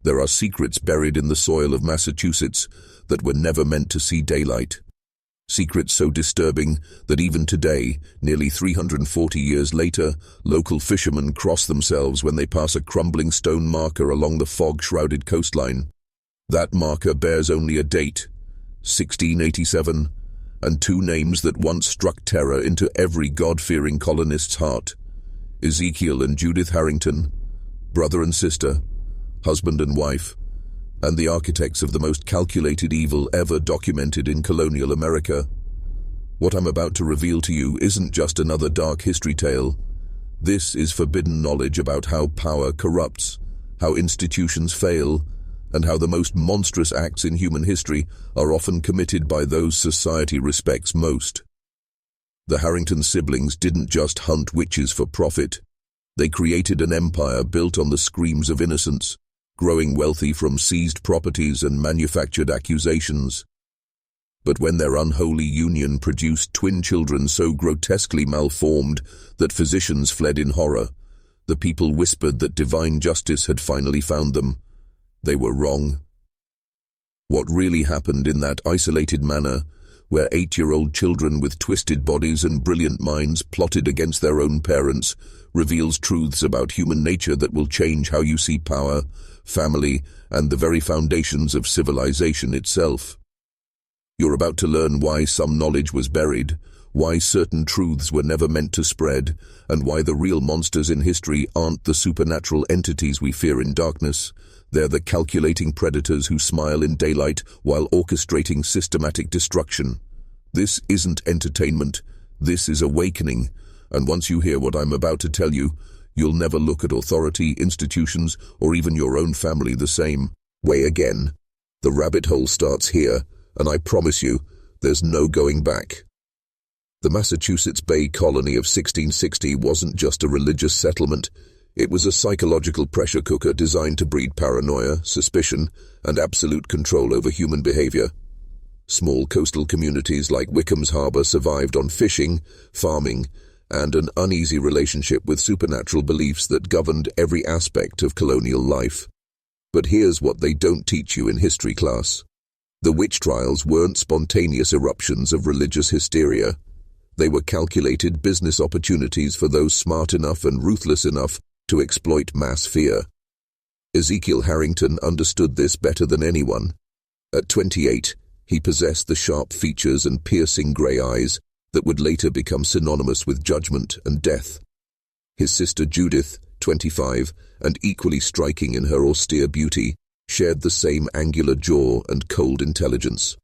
There are secrets buried in the soil of Massachusetts that were never meant to see daylight. Secrets so disturbing that even today, nearly 340 years later, local fishermen cross themselves when they pass a crumbling stone marker along the fog-shrouded coastline. That marker bears only a date, 1687, and two names that once struck terror into every God-fearing colonist's heart: Ezekiel and Judith Harrington, brother and sister, husband and wife, and the architects of the most calculated evil ever documented in colonial America. What I'm about to reveal to you isn't just another dark history tale. This is forbidden knowledge about how power corrupts, how institutions fail, and how the most monstrous acts in human history are often committed by those society respects most. The Harrington siblings didn't just hunt witches for profit. They created an empire built on the screams of innocence, growing wealthy from seized properties and manufactured accusations. But when their unholy union produced twin children so grotesquely malformed that physicians fled in horror, the people whispered that divine justice had finally found them. They were wrong. What really happened in that isolated manor, where 8-year-old children with twisted bodies and brilliant minds plotted against their own parents, reveals truths about human nature that will change how you see power, family, and the very foundations of civilization itself. You're about to learn why some knowledge was buried, why certain truths were never meant to spread, and why the real monsters in history aren't the supernatural entities we fear in darkness. They're the calculating predators who smile in daylight while orchestrating systematic destruction. This isn't entertainment, this is awakening, and once you hear what I'm about to tell you, you'll never look at authority, institutions, or even your own family the same way again. The rabbit hole starts here, and I promise you, there's no going back. The Massachusetts Bay Colony of 1660 wasn't just a religious settlement. It was a psychological pressure cooker designed to breed paranoia, suspicion, and absolute control over human behavior. Small coastal communities like Wickham's Harbor survived on fishing, farming, and an uneasy relationship with supernatural beliefs that governed every aspect of colonial life. But here's what they don't teach you in history class. The witch trials weren't spontaneous eruptions of religious hysteria. They were calculated business opportunities for those smart enough and ruthless enough to exploit mass fear. Ezekiel Harrington understood this better than anyone. At 28, he possessed the sharp features and piercing grey eyes that would later become synonymous with judgment and death. His sister Judith, 25, and equally striking in her austere beauty, shared the same angular jaw and cold intelligence.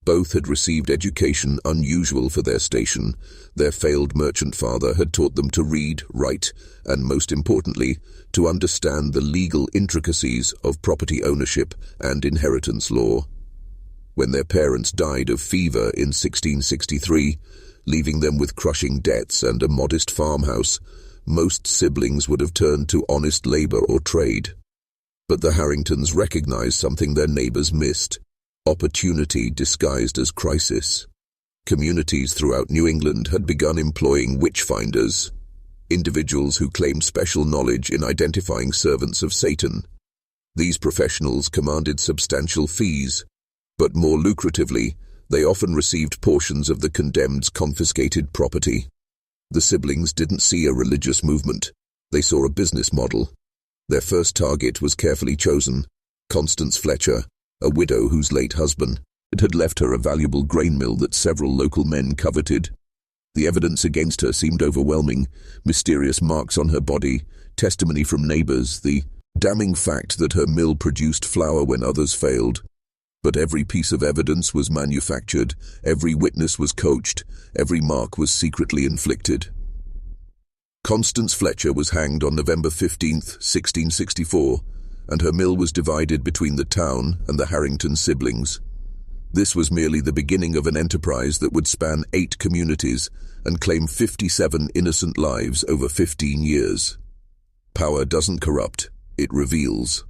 Both had received education unusual for their station. Their failed merchant father had taught them to read, write, and most importantly, to understand the legal intricacies of property ownership and inheritance law. When their parents died of fever in 1663, leaving them with crushing debts and a modest farmhouse, most siblings would have turned to honest labor or trade. But the Harringtons recognized something their neighbors missed: opportunity disguised as crisis. Communities throughout New England had begun employing witch-finders, individuals who claimed special knowledge in identifying servants of Satan. These professionals commanded substantial fees, but more lucratively, they often received portions of the condemned's confiscated property. The siblings didn't see a religious movement. They saw a business model. Their first target was carefully chosen: Constance Fletcher, a widow whose late husband had left her a valuable grain mill that several local men coveted. The evidence against her seemed overwhelming: mysterious marks on her body, testimony from neighbors, the damning fact that her mill produced flour when others failed. But every piece of evidence was manufactured, every witness was coached, every mark was secretly inflicted. Constance Fletcher was hanged on November 15, 1664, and her mill was divided between the town and the Harrington siblings. This was merely the beginning of an enterprise that would span 8 communities and claim 57 innocent lives over 15 years. Power doesn't corrupt, it reveals.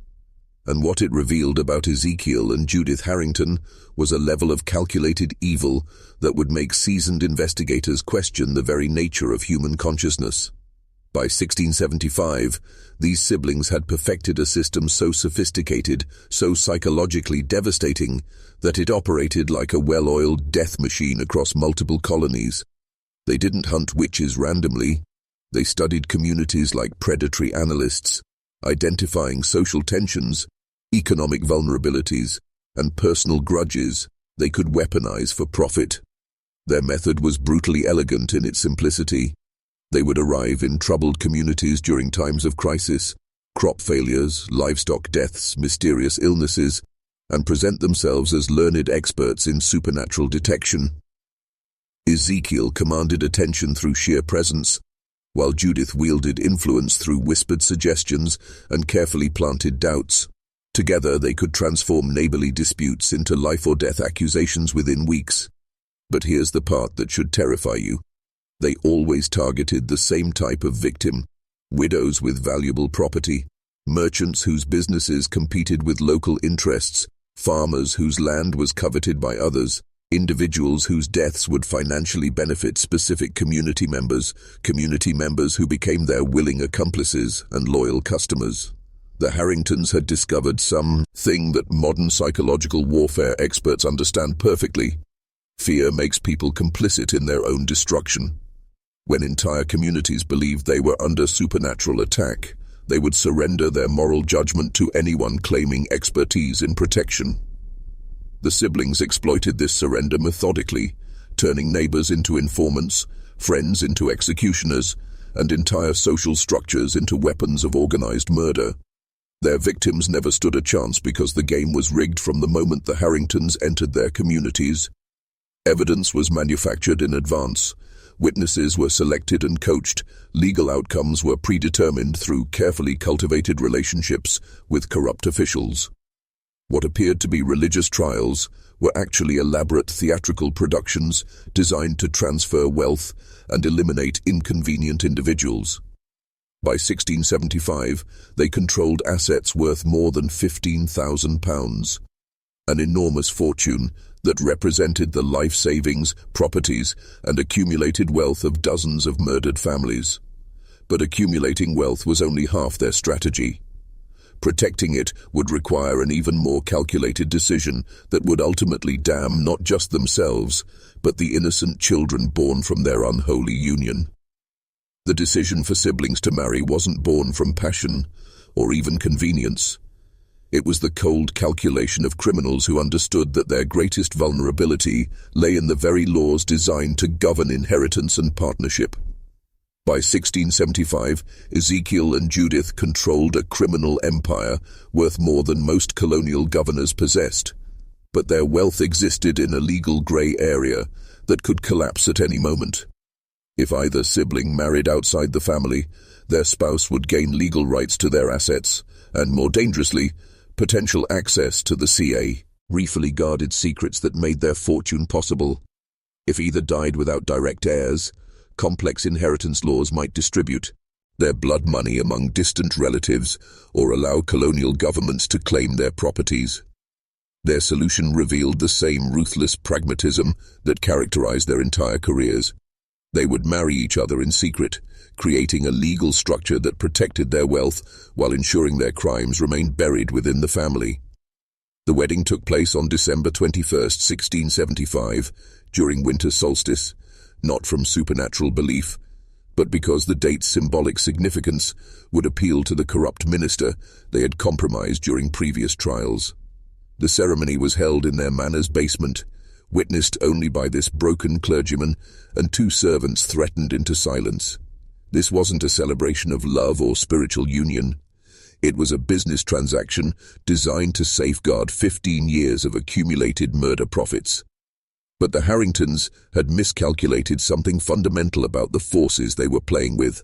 And what it revealed about Ezekiel and Judith Harrington was a level of calculated evil that would make seasoned investigators question the very nature of human consciousness. By 1675, these siblings had perfected a system so sophisticated, so psychologically devastating, that it operated like a well-oiled death machine across multiple colonies. They didn't hunt witches randomly. They studied communities like predatory analysts, identifying social tensions, economic vulnerabilities, and personal grudges they could weaponize for profit. Their method was brutally elegant in its simplicity. They would arrive in troubled communities during times of crisis, crop failures, livestock deaths, mysterious illnesses, and present themselves as learned experts in supernatural detection. Ezekiel commanded attention through sheer presence, while Judith wielded influence through whispered suggestions and carefully planted doubts. Together they could transform neighborly disputes into life-or-death accusations within weeks. But here's the part that should terrify you. They always targeted the same type of victim: widows with valuable property, merchants whose businesses competed with local interests, farmers whose land was coveted by others, individuals whose deaths would financially benefit specific community members who became their willing accomplices and loyal customers. The Harringtons had discovered something that modern psychological warfare experts understand perfectly. Fear makes people complicit in their own destruction. When entire communities believed they were under supernatural attack, they would surrender their moral judgment to anyone claiming expertise in protection. The siblings exploited this surrender methodically, turning neighbors into informants, friends into executioners, and entire social structures into weapons of organized murder. Their victims never stood a chance because the game was rigged from the moment the Harringtons entered their communities. Evidence was manufactured in advance. Witnesses were selected and coached. Legal outcomes were predetermined through carefully cultivated relationships with corrupt officials. What appeared to be religious trials were actually elaborate theatrical productions designed to transfer wealth and eliminate inconvenient individuals. By 1675, they controlled assets worth more than £15,000, an enormous fortune that represented the life savings, properties, and accumulated wealth of dozens of murdered families. But accumulating wealth was only half their strategy. Protecting it would require an even more calculated decision that would ultimately damn not just themselves, but the innocent children born from their unholy union. The decision for siblings to marry wasn't born from passion or even convenience. It was the cold calculation of criminals who understood that their greatest vulnerability lay in the very laws designed to govern inheritance and partnership. By 1675, Ezekiel and Judith controlled a criminal empire worth more than most colonial governors possessed. But their wealth existed in a legal gray area that could collapse at any moment. If either sibling married outside the family, their spouse would gain legal rights to their assets, and more dangerously, potential access to the CA, reefily guarded secrets that made their fortune possible. If either died without direct heirs, complex inheritance laws might distribute their blood money among distant relatives or allow colonial governments to claim their properties. Their solution revealed the same ruthless pragmatism that characterized their entire careers. They would marry each other in secret, creating a legal structure that protected their wealth while ensuring their crimes remained buried within the family. The wedding took place on December 21st, 1675, during winter solstice, not from supernatural belief, but because the date's symbolic significance would appeal to the corrupt minister they had compromised during previous trials. The ceremony was held in their manor's basement, witnessed only by this broken clergyman and two servants threatened into silence. This wasn't a celebration of love or spiritual union. It was a business transaction designed to safeguard 15 years of accumulated murder profits. But the Harringtons had miscalculated something fundamental about the forces they were playing with.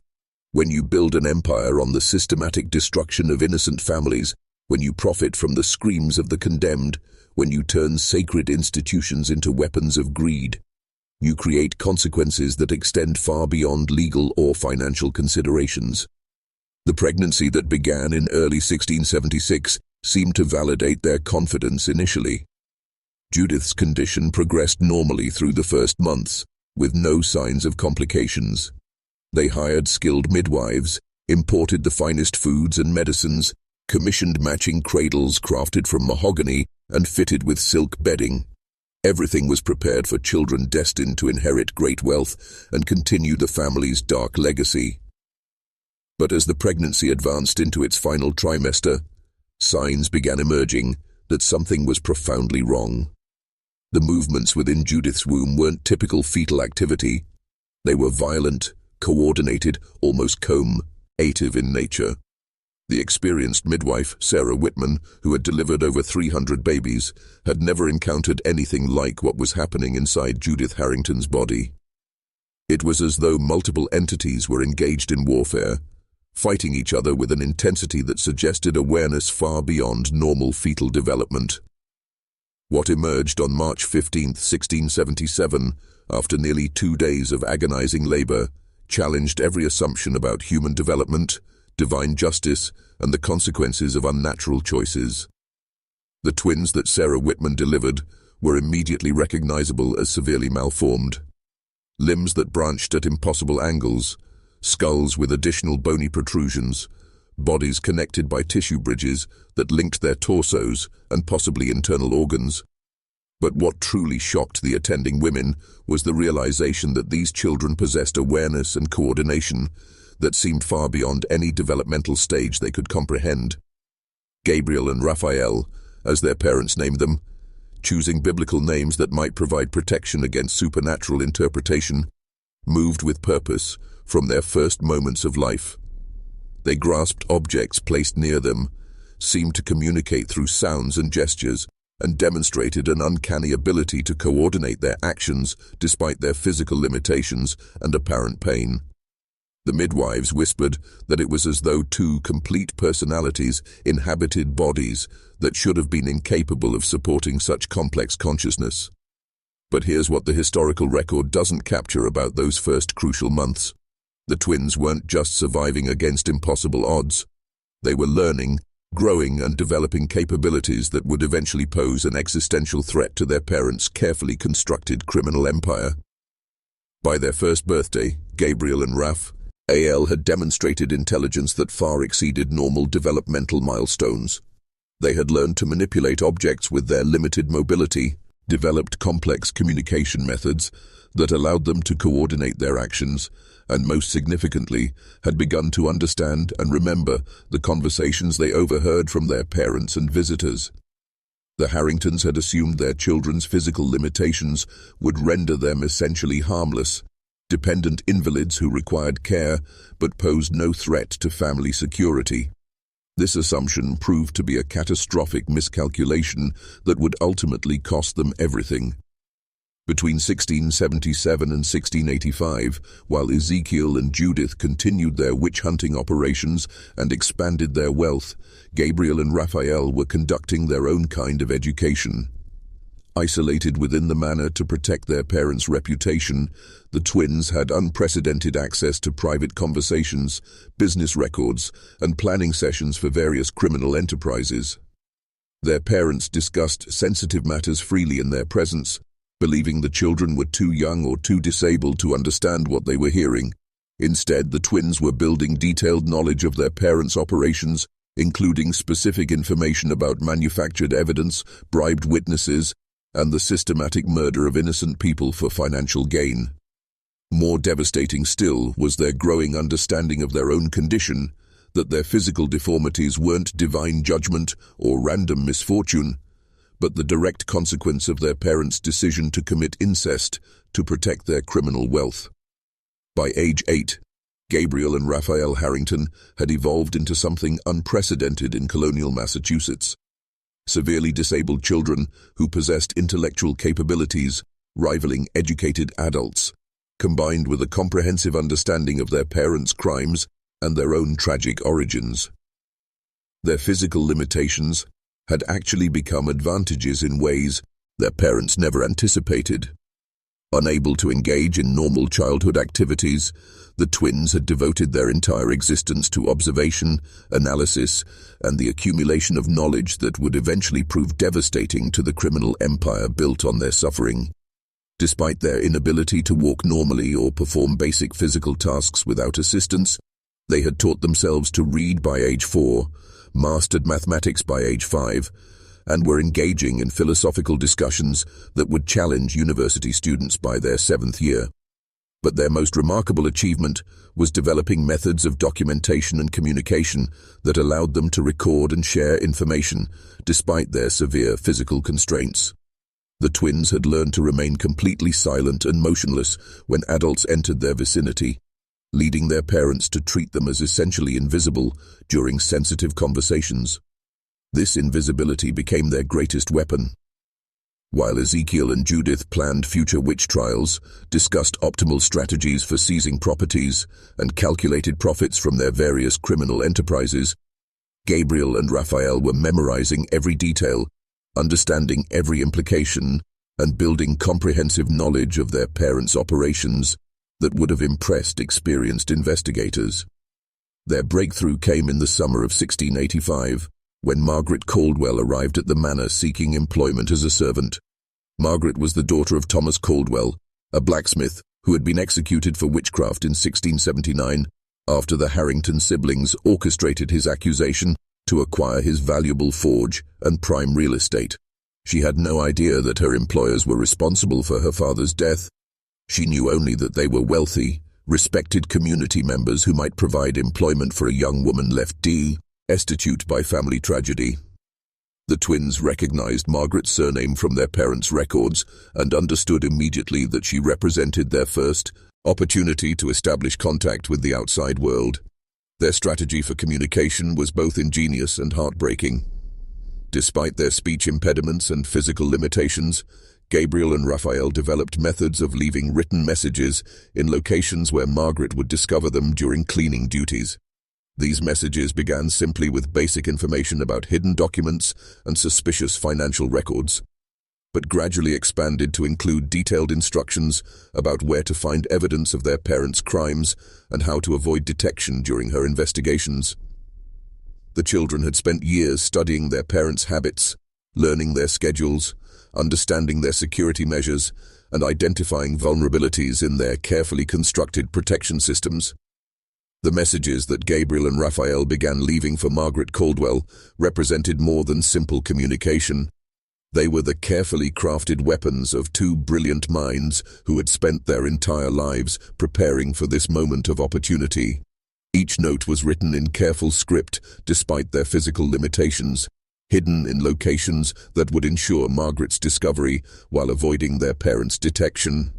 When you build an empire on the systematic destruction of innocent families, when you profit from the screams of the condemned, when you turn sacred institutions into weapons of greed, you create consequences that extend far beyond legal or financial considerations. The pregnancy that began in early 1676 seemed to validate their confidence initially. Judith's condition progressed normally through the first months, with no signs of complications. They hired skilled midwives, imported the finest foods and medicines, commissioned matching cradles crafted from mahogany and fitted with silk bedding. Everything was prepared for children destined to inherit great wealth and continue the family's dark legacy. But as the pregnancy advanced into its final trimester, signs began emerging that something was profoundly wrong. The movements within Judith's womb weren't typical fetal activity. They were violent, coordinated, almost combative in nature. The experienced midwife, Sarah Whitman, who had delivered over 300 babies, had never encountered anything like what was happening inside Judith Harrington's body. It was as though multiple entities were engaged in warfare, fighting each other with an intensity that suggested awareness far beyond normal fetal development. What emerged on March 15, 1677, after nearly 2 days of agonizing labor, challenged every assumption about human development, divine justice, and the consequences of unnatural choices. The twins that Sarah Whitman delivered were immediately recognizable as severely malformed. Limbs that branched at impossible angles, skulls with additional bony protrusions, bodies connected by tissue bridges that linked their torsos and possibly internal organs. But what truly shocked the attending women was the realization that these children possessed awareness and coordination that seemed far beyond any developmental stage they could comprehend. Gabriel and Raphael, as their parents named them, choosing biblical names that might provide protection against supernatural interpretation, moved with purpose from their first moments of life. They grasped objects placed near them, seemed to communicate through sounds and gestures, and demonstrated an uncanny ability to coordinate their actions despite their physical limitations and apparent pain. The midwives whispered that it was as though 2 complete personalities inhabited bodies that should have been incapable of supporting such complex consciousness. But here's what the historical record doesn't capture about those first crucial months. The twins weren't just surviving against impossible odds. They were learning, growing, and developing capabilities that would eventually pose an existential threat to their parents' carefully constructed criminal empire. By their first birthday, Gabriel and Raphael had demonstrated intelligence that far exceeded normal developmental milestones. They had learned to manipulate objects with their limited mobility, developed complex communication methods that allowed them to coordinate their actions, and most significantly, had begun to understand and remember the conversations they overheard from their parents and visitors. The Harringtons had assumed their children's physical limitations would render them essentially harmless, dependent invalids who required care but posed no threat to family security. This assumption proved to be a catastrophic miscalculation that would ultimately cost them everything. Between 1677 and 1685, while Ezekiel and Judith continued their witch-hunting operations and expanded their wealth, Gabriel and Raphael were conducting their own kind of education. Isolated within the manor to protect their parents' reputation, the twins had unprecedented access to private conversations, business records, and planning sessions for various criminal enterprises. Their parents discussed sensitive matters freely in their presence, believing the children were too young or too disabled to understand what they were hearing. Instead, the twins were building detailed knowledge of their parents' operations, including specific information about manufactured evidence, bribed witnesses, and the systematic murder of innocent people for financial gain. More devastating still was their growing understanding of their own condition, that their physical deformities weren't divine judgment or random misfortune, but the direct consequence of their parents' decision to commit incest to protect their criminal wealth. By age 8, Gabriel and Raphael Harrington had evolved into something unprecedented in colonial Massachusetts. Severely disabled children who possessed intellectual capabilities rivaling educated adults, combined with a comprehensive understanding of their parents' crimes and their own tragic origins. Their physical limitations had actually become advantages in ways their parents never anticipated. Unable to engage in normal childhood activities, the twins had devoted their entire existence to observation, analysis, and the accumulation of knowledge that would eventually prove devastating to the criminal empire built on their suffering. Despite their inability to walk normally or perform basic physical tasks without assistance, they had taught themselves to read by age 4, mastered mathematics by age 5, and were engaging in philosophical discussions that would challenge university students by their 7th year. But their most remarkable achievement was developing methods of documentation and communication that allowed them to record and share information despite their severe physical constraints. The twins had learned to remain completely silent and motionless when adults entered their vicinity, leading their parents to treat them as essentially invisible during sensitive conversations. This invisibility became their greatest weapon. While Ezekiel and Judith planned future witch trials, discussed optimal strategies for seizing properties, and calculated profits from their various criminal enterprises, Gabriel and Raphael were memorizing every detail, understanding every implication, and building comprehensive knowledge of their parents' operations that would have impressed experienced investigators. Their breakthrough came in the summer of 1685, when Margaret Caldwell arrived at the manor seeking employment as a servant. Margaret was the daughter of Thomas Caldwell, a blacksmith who had been executed for witchcraft in 1679 after the Harrington siblings orchestrated his accusation to acquire his valuable forge and prime real estate. She had no idea that her employers were responsible for her father's death. She knew only that they were wealthy, respected community members who might provide employment for a young woman left destitute by family tragedy. The twins recognized Margaret's surname from their parents' records and understood immediately that she represented their first opportunity to establish contact with the outside world. Their strategy for communication was both ingenious and heartbreaking. Despite their speech impediments and physical limitations, Gabriel and Raphael developed methods of leaving written messages in locations where Margaret would discover them during cleaning duties. These messages began simply with basic information about hidden documents and suspicious financial records, but gradually expanded to include detailed instructions about where to find evidence of their parents' crimes and how to avoid detection during her investigations. The children had spent years studying their parents' habits, learning their schedules, understanding their security measures, and identifying vulnerabilities in their carefully constructed protection systems. The messages that Gabriel and Raphael began leaving for Margaret Caldwell represented more than simple communication. They were the carefully crafted weapons of two brilliant minds who had spent their entire lives preparing for this moment of opportunity. Each note was written in careful script despite their physical limitations, hidden in locations that would ensure Margaret's discovery while avoiding their parents' detection.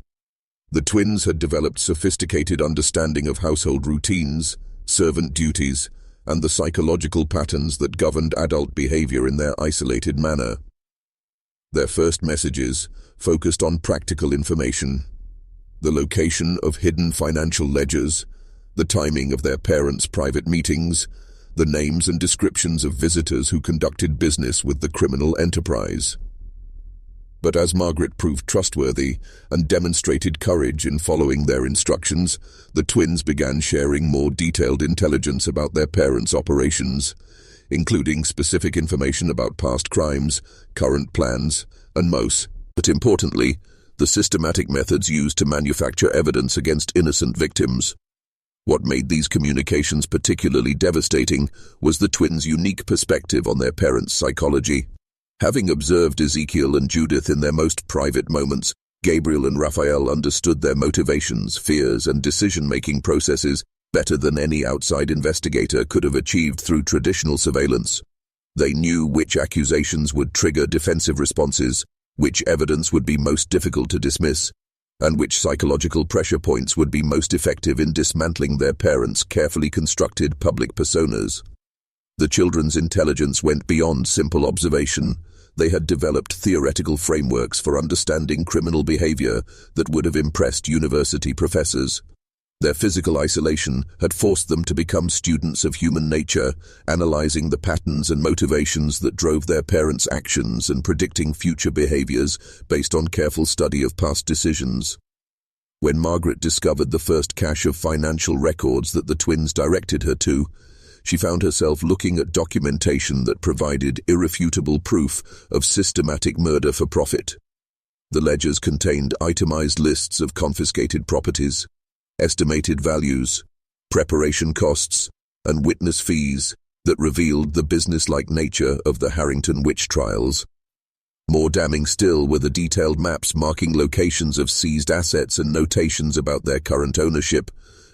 The twins had developed sophisticated understanding of household routines, servant duties, and the psychological patterns that governed adult behavior in their isolated manner. Their first messages focused on practical information: the location of hidden financial ledgers, the timing of their parents' private meetings, the names and descriptions of visitors who conducted business with the criminal enterprise. But as Margaret proved trustworthy and demonstrated courage in following their instructions, the twins began sharing more detailed intelligence about their parents' operations, including specific information about past crimes, current plans, and most importantly, the systematic methods used to manufacture evidence against innocent victims. What made these communications particularly devastating was the twins' unique perspective on their parents' psychology. Having observed Ezekiel and Judith in their most private moments, Gabriel and Raphael understood their motivations, fears, and decision-making processes better than any outside investigator could have achieved through traditional surveillance. They knew which accusations would trigger defensive responses, which evidence would be most difficult to dismiss, and which psychological pressure points would be most effective in dismantling their parents' carefully constructed public personas. The children's intelligence went beyond simple observation. They had developed theoretical frameworks for understanding criminal behavior that would have impressed university professors. Their physical isolation had forced them to become students of human nature, analyzing the patterns and motivations that drove their parents' actions and predicting future behaviors based on careful study of past decisions. When Margaret discovered the first cache of financial records that the twins directed her to, she found herself looking at documentation that provided irrefutable proof of systematic murder for profit. The ledgers contained itemized lists of confiscated properties, estimated values, preparation costs, and witness fees that revealed the business-like nature of the Harrington witch trials. More damning still were the detailed maps marking locations of seized assets and notations about their current ownership,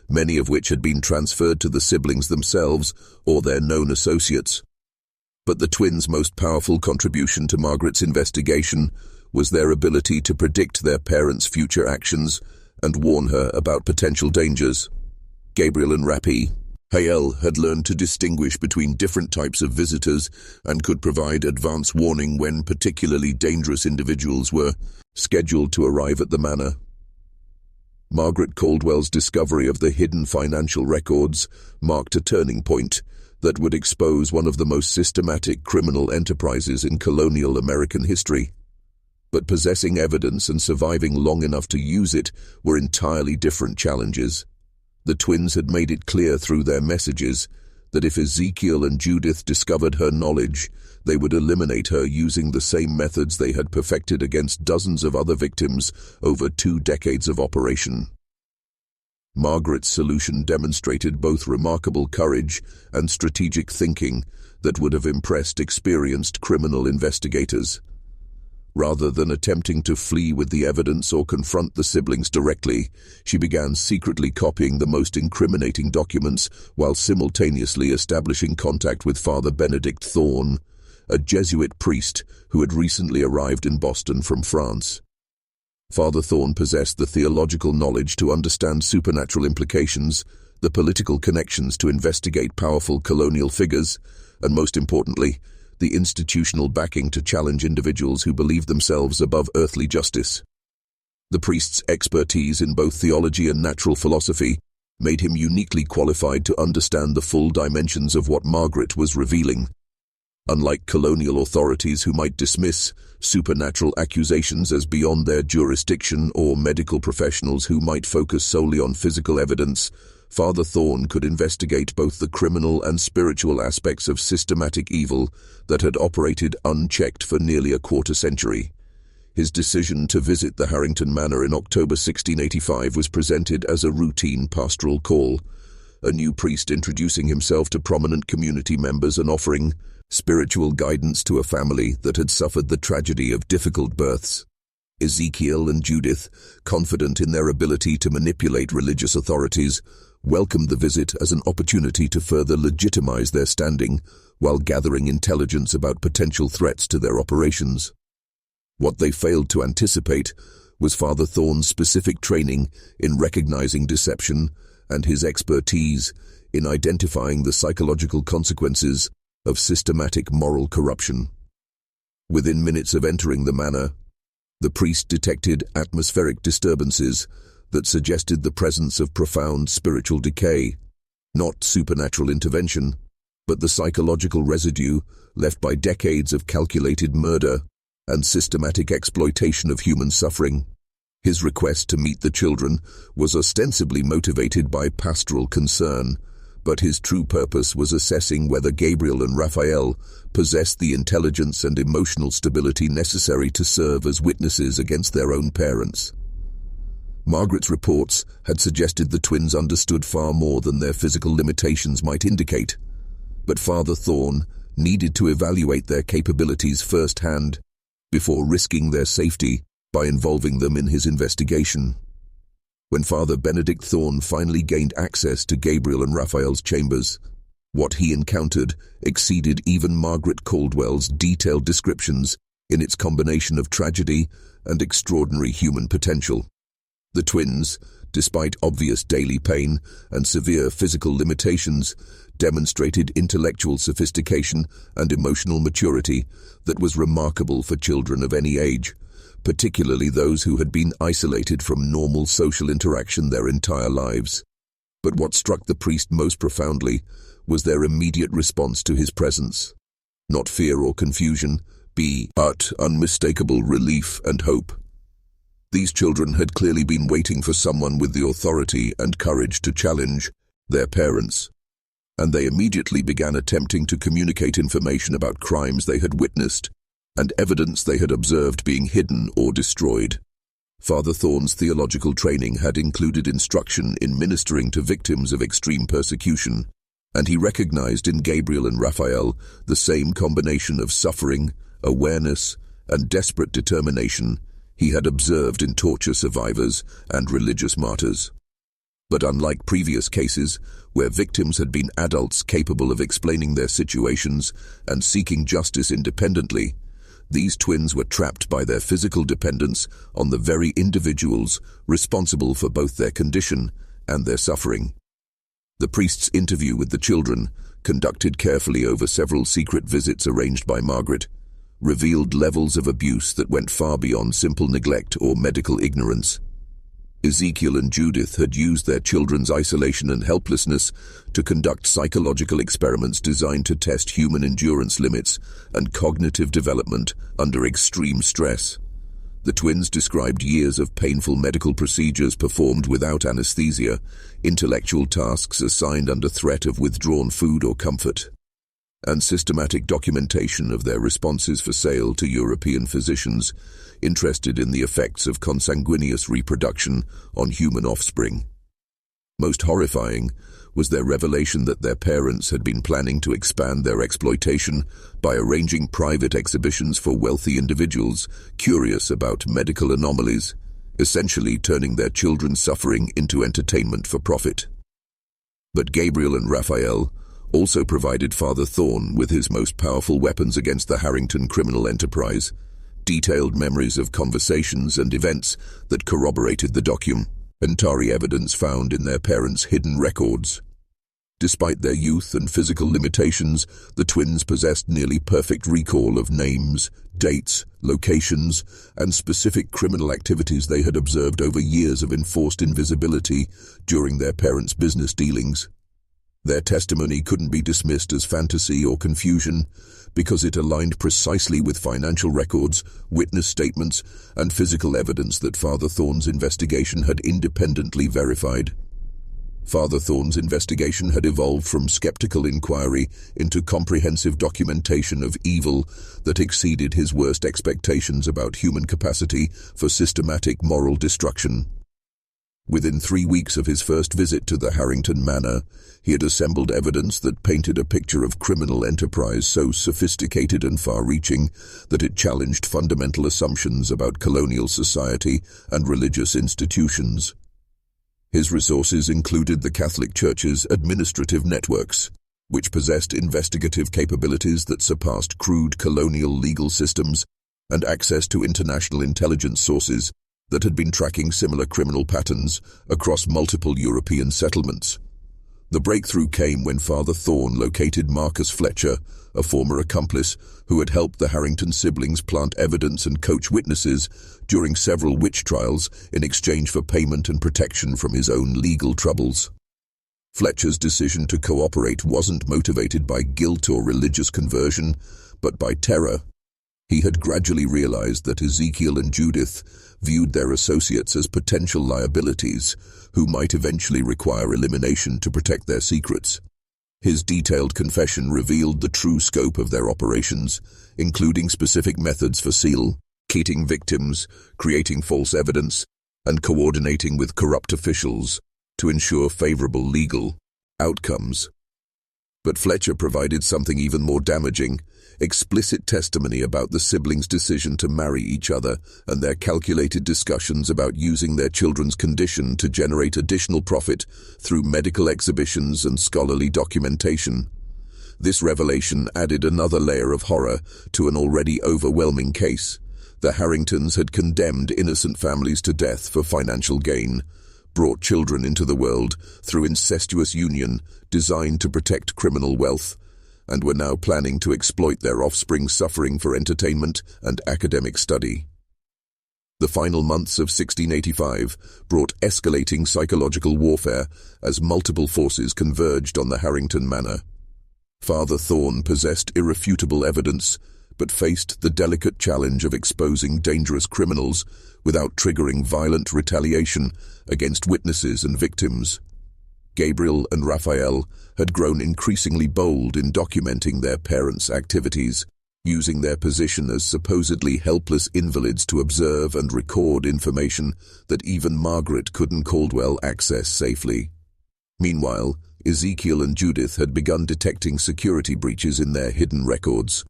many of which had been transferred to the siblings themselves or their known associates. But the twins' most powerful contribution to Margaret's investigation was their ability to predict their parents' future actions and warn her about potential dangers. Gabriel and Raphael had learned to distinguish between different types of visitors and could provide advance warning when particularly dangerous individuals were scheduled to arrive at the manor. Margaret Caldwell's discovery of the hidden financial records marked a turning point that would expose one of the most systematic criminal enterprises in colonial American history. But possessing evidence and surviving long enough to use it were entirely different challenges. The twins had made it clear through their messages that if Ezekiel and Judith discovered her knowledge, they would eliminate her using the same methods they had perfected against dozens of other victims over 2 decades of operation. Margaret's solution demonstrated both remarkable courage and strategic thinking that would have impressed experienced criminal investigators. Rather than attempting to flee with the evidence or confront the siblings directly, she began secretly copying the most incriminating documents while simultaneously establishing contact with Father Benedict Thorne, a Jesuit priest who had recently arrived in Boston from France. Father Thorne possessed the theological knowledge to understand supernatural implications, the political connections to investigate powerful colonial figures, and most importantly, the institutional backing to challenge individuals who believe themselves above earthly justice. The priest's expertise in both theology and natural philosophy made him uniquely qualified to understand the full dimensions of what Margaret was revealing. Unlike colonial authorities who might dismiss supernatural accusations as beyond their jurisdiction or medical professionals who might focus solely on physical evidence, Father Thorne could investigate both the criminal and spiritual aspects of systematic evil that had operated unchecked for nearly a quarter-century. His decision to visit the Harrington Manor in October 1685 was presented as a routine pastoral call, a new priest introducing himself to prominent community members and offering spiritual guidance to a family that had suffered the tragedy of difficult births. Ezekiel and Judith, confident in their ability to manipulate religious authorities, welcomed the visit as an opportunity to further legitimize their standing while gathering intelligence about potential threats to their operations. What they failed to anticipate was Father Thorne's specific training in recognizing deception and his expertise in identifying the psychological consequences of systematic moral corruption. Within minutes of entering the manor, the priest detected atmospheric disturbances that suggested the presence of profound spiritual decay, not supernatural intervention, but the psychological residue left by decades of calculated murder and systematic exploitation of human suffering. His request to meet the children was ostensibly motivated by pastoral concern, but his true purpose was assessing whether Gabriel and Raphael possessed the intelligence and emotional stability necessary to serve as witnesses against their own parents. Margaret's reports had suggested the twins understood far more than their physical limitations might indicate, but Father Thorne needed to evaluate their capabilities firsthand before risking their safety by involving them in his investigation. When Father Benedict Thorne finally gained access to Gabriel and Raphael's chambers, what he encountered exceeded even Margaret Caldwell's detailed descriptions in its combination of tragedy and extraordinary human potential. The twins, despite obvious daily pain and severe physical limitations, demonstrated intellectual sophistication and emotional maturity that was remarkable for children of any age, particularly those who had been isolated from normal social interaction their entire lives. But what struck the priest most profoundly was their immediate response to his presence. Not fear or confusion, but unmistakable relief and hope. These children had clearly been waiting for someone with the authority and courage to challenge their parents, and they immediately began attempting to communicate information about crimes they had witnessed and evidence they had observed being hidden or destroyed. Father Thorn's theological training had included instruction in ministering to victims of extreme persecution, and he recognized in Gabriel and Raphael the same combination of suffering, awareness, and desperate determination he had observed in torture survivors and religious martyrs. But unlike previous cases, where victims had been adults capable of explaining their situations and seeking justice independently, these twins were trapped by their physical dependence on the very individuals responsible for both their condition and their suffering. The priest's interview with the children, conducted carefully over several secret visits arranged by Margaret, revealed levels of abuse that went far beyond simple neglect or medical ignorance. Ezekiel and Judith had used their children's isolation and helplessness to conduct psychological experiments designed to test human endurance limits and cognitive development under extreme stress. The twins described years of painful medical procedures performed without anesthesia, intellectual tasks assigned under threat of withdrawn food or comfort, and systematic documentation of their responses for sale to European physicians interested in the effects of consanguineous reproduction on human offspring. Most horrifying was their revelation that their parents had been planning to expand their exploitation by arranging private exhibitions for wealthy individuals curious about medical anomalies, essentially turning their children's suffering into entertainment for profit. But Gabriel and Raphael also provided Father Thorn with his most powerful weapons against the Harrington criminal enterprise: detailed memories of conversations and events that corroborated the documentary evidence found in their parents' hidden records. Despite their youth and physical limitations, the twins possessed nearly perfect recall of names, dates, locations, and specific criminal activities they had observed over years of enforced invisibility during their parents' business dealings. Their testimony couldn't be dismissed as fantasy or confusion because it aligned precisely with financial records, witness statements, and physical evidence that Father Thorn's investigation had independently verified. Father Thorn's investigation had evolved from skeptical inquiry into comprehensive documentation of evil that exceeded his worst expectations about human capacity for systematic moral destruction. Within 3 weeks of his first visit to the Harrington Manor, he had assembled evidence that painted a picture of criminal enterprise so sophisticated and far-reaching that it challenged fundamental assumptions about colonial society and religious institutions. His resources included the Catholic Church's administrative networks, which possessed investigative capabilities that surpassed crude colonial legal systems, and access to international intelligence sources that had been tracking similar criminal patterns across multiple European settlements. The breakthrough came when Father Thorn located Marcus Fletcher, a former accomplice who had helped the Harrington siblings plant evidence and coach witnesses during several witch trials in exchange for payment and protection from his own legal troubles. Fletcher's decision to cooperate wasn't motivated by guilt or religious conversion, but by terror. He had gradually realized that Ezekiel and Judith viewed their associates as potential liabilities who might eventually require elimination to protect their secrets. His detailed confession revealed the true scope of their operations, including specific methods for locating victims, creating false evidence, and coordinating with corrupt officials to ensure favorable legal outcomes. But Fletcher provided something even more damaging: explicit testimony about the siblings' decision to marry each other and their calculated discussions about using their children's condition to generate additional profit through medical exhibitions and scholarly documentation. This revelation added another layer of horror to an already overwhelming case. The Harringtons had condemned innocent families to death for financial gain, brought children into the world through incestuous union designed to protect criminal wealth, and were now planning to exploit their offspring's suffering for entertainment and academic study. The final months of 1685 brought escalating psychological warfare as multiple forces converged on the Harrington Manor. Father Thorn possessed irrefutable evidence, but faced the delicate challenge of exposing dangerous criminals without triggering violent retaliation against witnesses and victims. Gabriel and Raphael had grown increasingly bold in documenting their parents' activities, using their position as supposedly helpless invalids to observe and record information that even Margaret couldn't Caldwell access safely. Meanwhile, Ezekiel and Judith had begun detecting security breaches in their hidden records.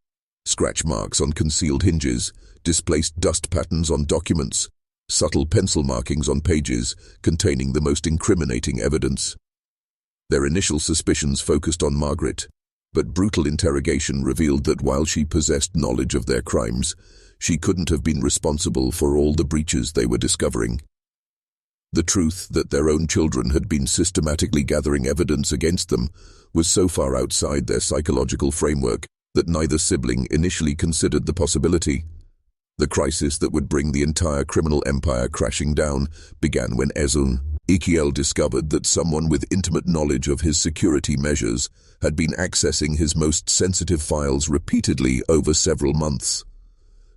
Scratch marks on concealed hinges, displaced dust patterns on documents, subtle pencil markings on pages containing the most incriminating evidence. Their initial suspicions focused on Margaret, but brutal interrogation revealed that while she possessed knowledge of their crimes, she couldn't have been responsible for all the breaches they were discovering. The truth that their own children had been systematically gathering evidence against them was so far outside their psychological framework that neither sibling initially considered the possibility. The crisis that would bring the entire criminal empire crashing down began when Ezekiel discovered that someone with intimate knowledge of his security measures had been accessing his most sensitive files repeatedly over several months.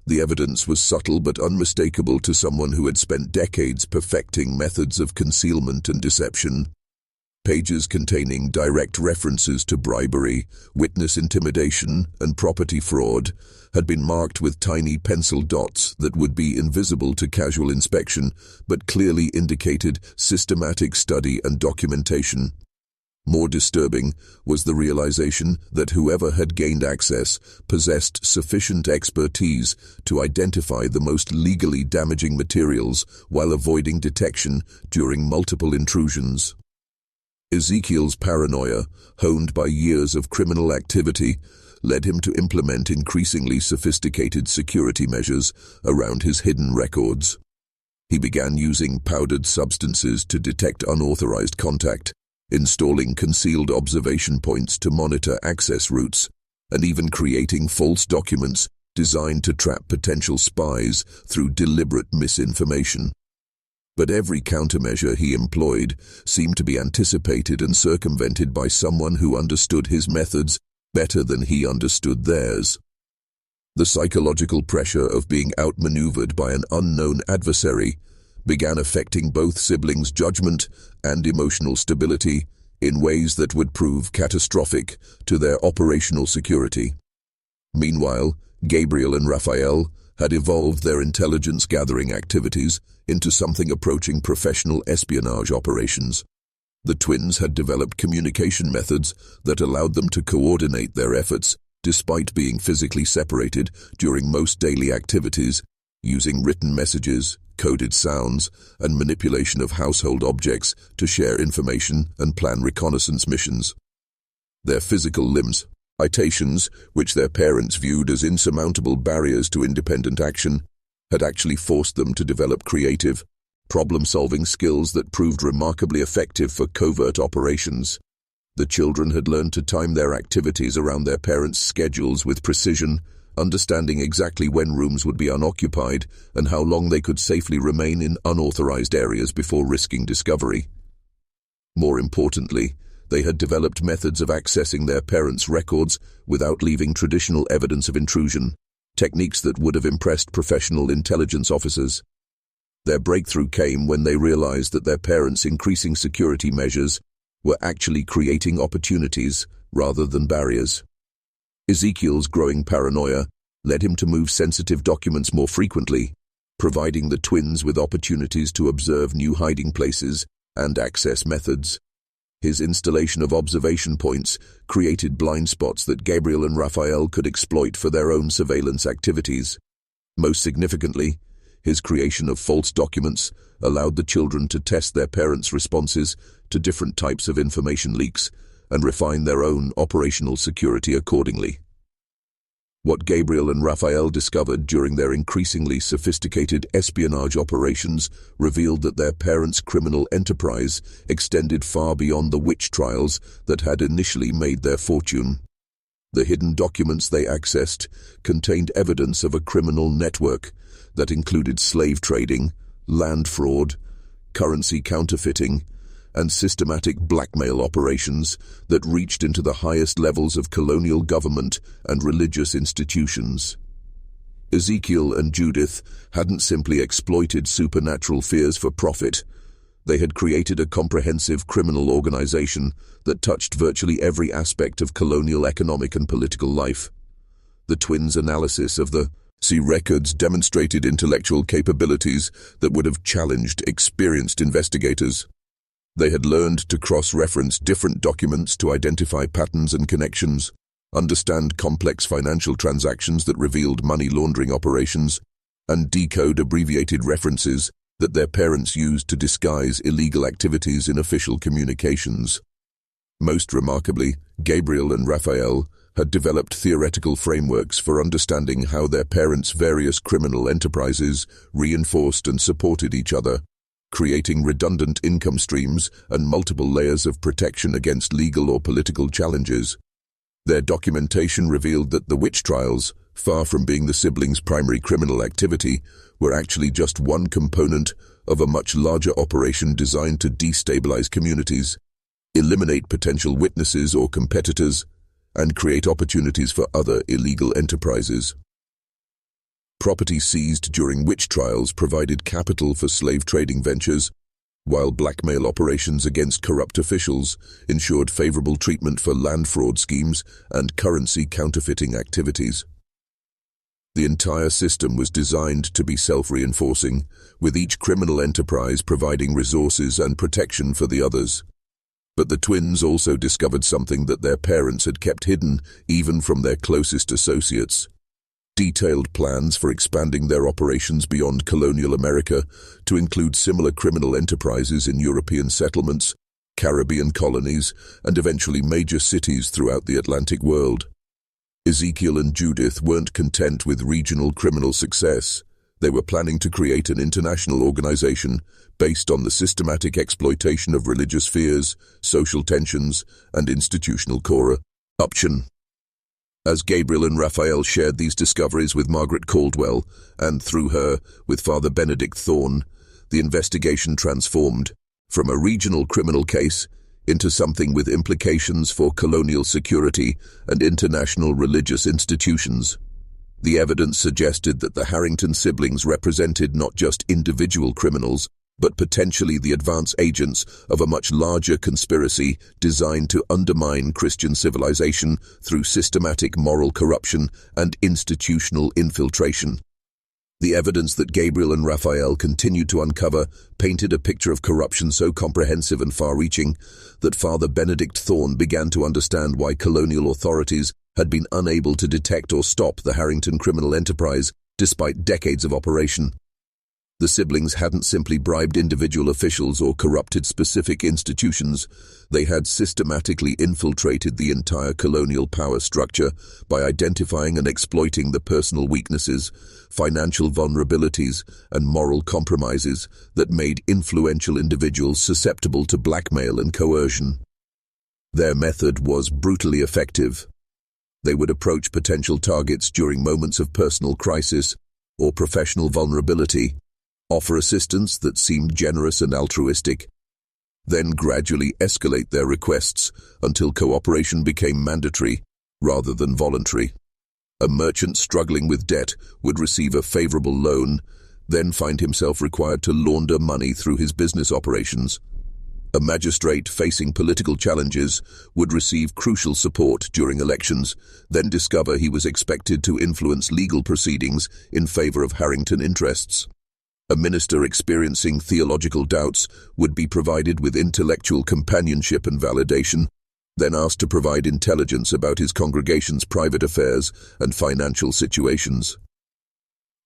The evidence was subtle but unmistakable to someone who had spent decades perfecting methods of concealment and deception. Pages containing direct references to bribery, witness intimidation, and property fraud had been marked with tiny pencil dots that would be invisible to casual inspection, but clearly indicated systematic study and documentation. More disturbing was the realization that whoever had gained access possessed sufficient expertise to identify the most legally damaging materials while avoiding detection during multiple intrusions. Ezekiel's paranoia, honed by years of criminal activity, led him to implement increasingly sophisticated security measures around his hidden records. He began using powdered substances to detect unauthorized contact, installing concealed observation points to monitor access routes, and even creating false documents designed to trap potential spies through deliberate misinformation. But every countermeasure he employed seemed to be anticipated and circumvented by someone who understood his methods better than he understood theirs. The psychological pressure of being outmaneuvered by an unknown adversary began affecting both siblings' judgment and emotional stability in ways that would prove catastrophic to their operational security. Meanwhile, Gabriel and Raphael had evolved their intelligence-gathering activities into something approaching professional espionage operations. The twins had developed communication methods that allowed them to coordinate their efforts despite being physically separated during most daily activities, using written messages, coded sounds, and manipulation of household objects to share information and plan reconnaissance missions. Their physical limitations, which their parents viewed as insurmountable barriers to independent action, had actually forced them to develop creative, problem-solving skills that proved remarkably effective for covert operations. The children had learned to time their activities around their parents' schedules with precision, understanding exactly when rooms would be unoccupied and how long they could safely remain in unauthorized areas before risking discovery. More importantly, they had developed methods of accessing their parents' records without leaving traditional evidence of intrusion, techniques that would have impressed professional intelligence officers. Their breakthrough came when they realized that their parents' increasing security measures were actually creating opportunities rather than barriers. Ezekiel's growing paranoia led him to move sensitive documents more frequently, providing the twins with opportunities to observe new hiding places and access methods. His installation of observation points created blind spots that Gabriel and Raphael could exploit for their own surveillance activities. Most significantly, his creation of false documents allowed the children to test their parents' responses to different types of information leaks and refine their own operational security accordingly. What Gabriel and Raphael discovered during their increasingly sophisticated espionage operations revealed that their parents' criminal enterprise extended far beyond the witch trials that had initially made their fortune. The hidden documents they accessed contained evidence of a criminal network that included slave trading, land fraud, currency counterfeiting, and systematic blackmail operations that reached into the highest levels of colonial government and religious institutions. Ezekiel and Judith hadn't simply exploited supernatural fears for profit. They had created a comprehensive criminal organization that touched virtually every aspect of colonial economic and political life. The twins' analysis of the C records demonstrated intellectual capabilities that would have challenged experienced investigators. They had learned to cross-reference different documents to identify patterns and connections, understand complex financial transactions that revealed money laundering operations, and decode abbreviated references that their parents used to disguise illegal activities in official communications. Most remarkably, Gabriel and Raphael had developed theoretical frameworks for understanding how their parents' various criminal enterprises reinforced and supported each other, creating redundant income streams and multiple layers of protection against legal or political challenges. Their documentation revealed that the witch trials, far from being the siblings' primary criminal activity, were actually just one component of a much larger operation designed to destabilize communities, eliminate potential witnesses or competitors, and create opportunities for other illegal enterprises. Property seized during witch trials provided capital for slave trading ventures, while blackmail operations against corrupt officials ensured favorable treatment for land fraud schemes and currency counterfeiting activities. The entire system was designed to be self-reinforcing, with each criminal enterprise providing resources and protection for the others. But the twins also discovered something that their parents had kept hidden, even from their closest associates: detailed plans for expanding their operations beyond colonial America to include similar criminal enterprises in European settlements, Caribbean colonies, and eventually major cities throughout the Atlantic world. Ezekiel and Judith weren't content with regional criminal success. They were planning to create an international organization based on the systematic exploitation of religious fears, social tensions, and institutional corruption. As Gabriel and Raphael shared these discoveries with Margaret Caldwell, and through her, with Father Benedict Thorne, the investigation transformed from a regional criminal case into something with implications for colonial security and international religious institutions. The evidence suggested that the Harrington siblings represented not just individual criminals, but potentially the advance agents of a much larger conspiracy designed to undermine Christian civilization through systematic moral corruption and institutional infiltration. The evidence that Gabriel and Raphael continued to uncover painted a picture of corruption so comprehensive and far-reaching that Father Benedict Thorne began to understand why colonial authorities had been unable to detect or stop the Harrington criminal enterprise despite decades of operation. The siblings hadn't simply bribed individual officials or corrupted specific institutions. They had systematically infiltrated the entire colonial power structure by identifying and exploiting the personal weaknesses, financial vulnerabilities, and moral compromises that made influential individuals susceptible to blackmail and coercion. Their method was brutally effective. They would approach potential targets during moments of personal crisis or professional vulnerability, offer assistance that seemed generous and altruistic, then gradually escalate their requests until cooperation became mandatory rather than voluntary. A merchant struggling with debt would receive a favorable loan, then find himself required to launder money through his business operations. A magistrate facing political challenges would receive crucial support during elections, then discover he was expected to influence legal proceedings in favor of Harrington interests. A minister experiencing theological doubts would be provided with intellectual companionship and validation, then asked to provide intelligence about his congregation's private affairs and financial situations.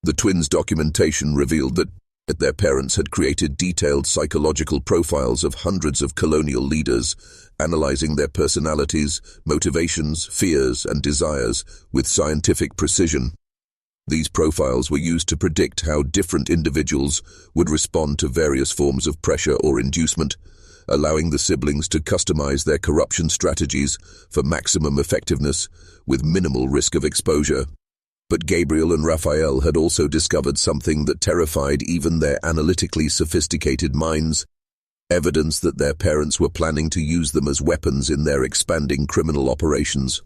The twins' documentation revealed that their parents had created detailed psychological profiles of hundreds of colonial leaders, analyzing their personalities, motivations, fears, and desires with scientific precision. These profiles were used to predict how different individuals would respond to various forms of pressure or inducement, allowing the siblings to customize their corruption strategies for maximum effectiveness with minimal risk of exposure. But Gabriel and Raphael had also discovered something that terrified even their analytically sophisticated minds: evidence that their parents were planning to use them as weapons in their expanding criminal operations.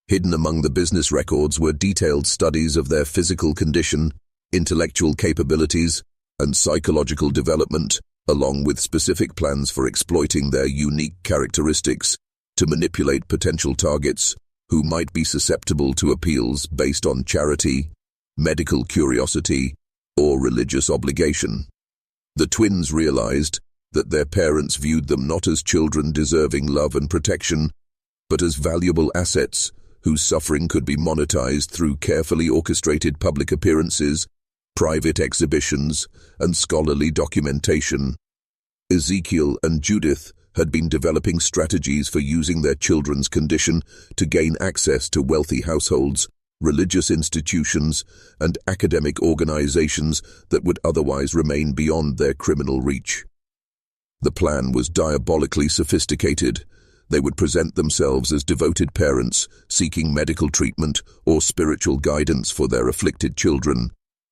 Hidden among the business records were detailed studies of their physical condition, intellectual capabilities, and psychological development, along with specific plans for exploiting their unique characteristics to manipulate potential targets who might be susceptible to appeals based on charity, medical curiosity, or religious obligation. The twins realized that their parents viewed them not as children deserving love and protection, but as valuable assets whose suffering could be monetized through carefully orchestrated public appearances, private exhibitions, and scholarly documentation. Ezekiel and Judith had been developing strategies for using their children's condition to gain access to wealthy households, religious institutions, and academic organizations that would otherwise remain beyond their criminal reach. The plan was diabolically sophisticated. They would present themselves as devoted parents seeking medical treatment or spiritual guidance for their afflicted children,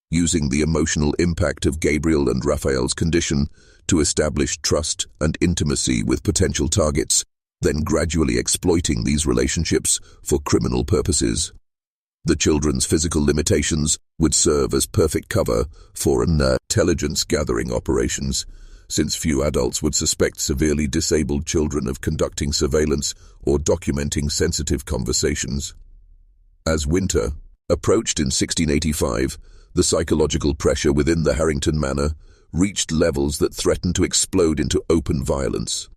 using the emotional impact of Gabriel and Raphael's condition to establish trust and intimacy with potential targets, then gradually exploiting these relationships for criminal purposes. The children's physical limitations would serve as perfect cover for intelligence-gathering operations, since few adults would suspect severely disabled children of conducting surveillance or documenting sensitive conversations. As winter approached in 1685, the psychological pressure within the Harrington Manor reached levels that threatened to explode into open violence.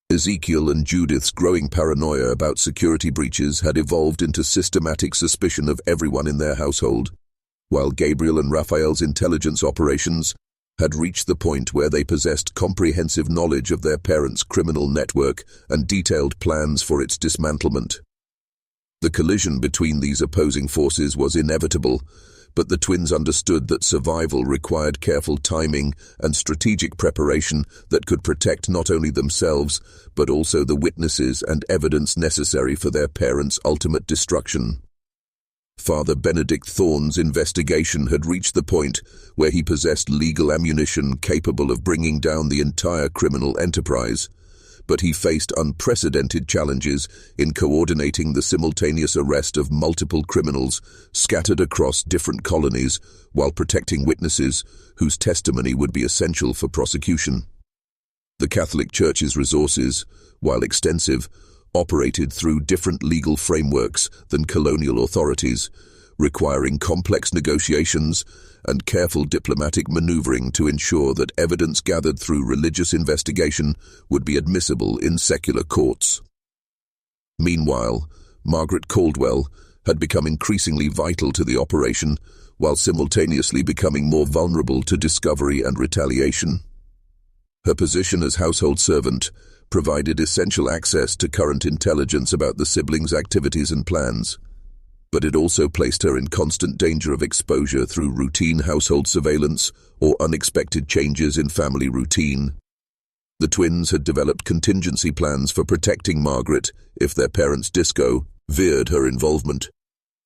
Ezekiel and Judith's growing paranoia about security breaches had evolved into systematic suspicion of everyone in their household, while Gabriel and Raphael's intelligence operations had reached the point where they possessed comprehensive knowledge of their parents' criminal network and detailed plans for its dismantlement. The collision between these opposing forces was inevitable, but the twins understood that survival required careful timing and strategic preparation that could protect not only themselves, but also the witnesses and evidence necessary for their parents' ultimate destruction. Father Benedict Thorne's investigation had reached the point where he possessed legal ammunition capable of bringing down the entire criminal enterprise, but he faced unprecedented challenges in coordinating the simultaneous arrest of multiple criminals scattered across different colonies while protecting witnesses whose testimony would be essential for prosecution. The Catholic Church's resources, while extensive, operated through different legal frameworks than colonial authorities, requiring complex negotiations and careful diplomatic maneuvering to ensure that evidence gathered through religious investigation would be admissible in secular courts. Meanwhile, Margaret Caldwell had become increasingly vital to the operation, while simultaneously becoming more vulnerable to discovery and retaliation. Her position as household servant provided essential access to current intelligence about the siblings' activities and plans, but it also placed her in constant danger of exposure through routine household surveillance or unexpected changes in family routine. The twins had developed contingency plans for protecting Margaret if their parents' disco veered her involvement,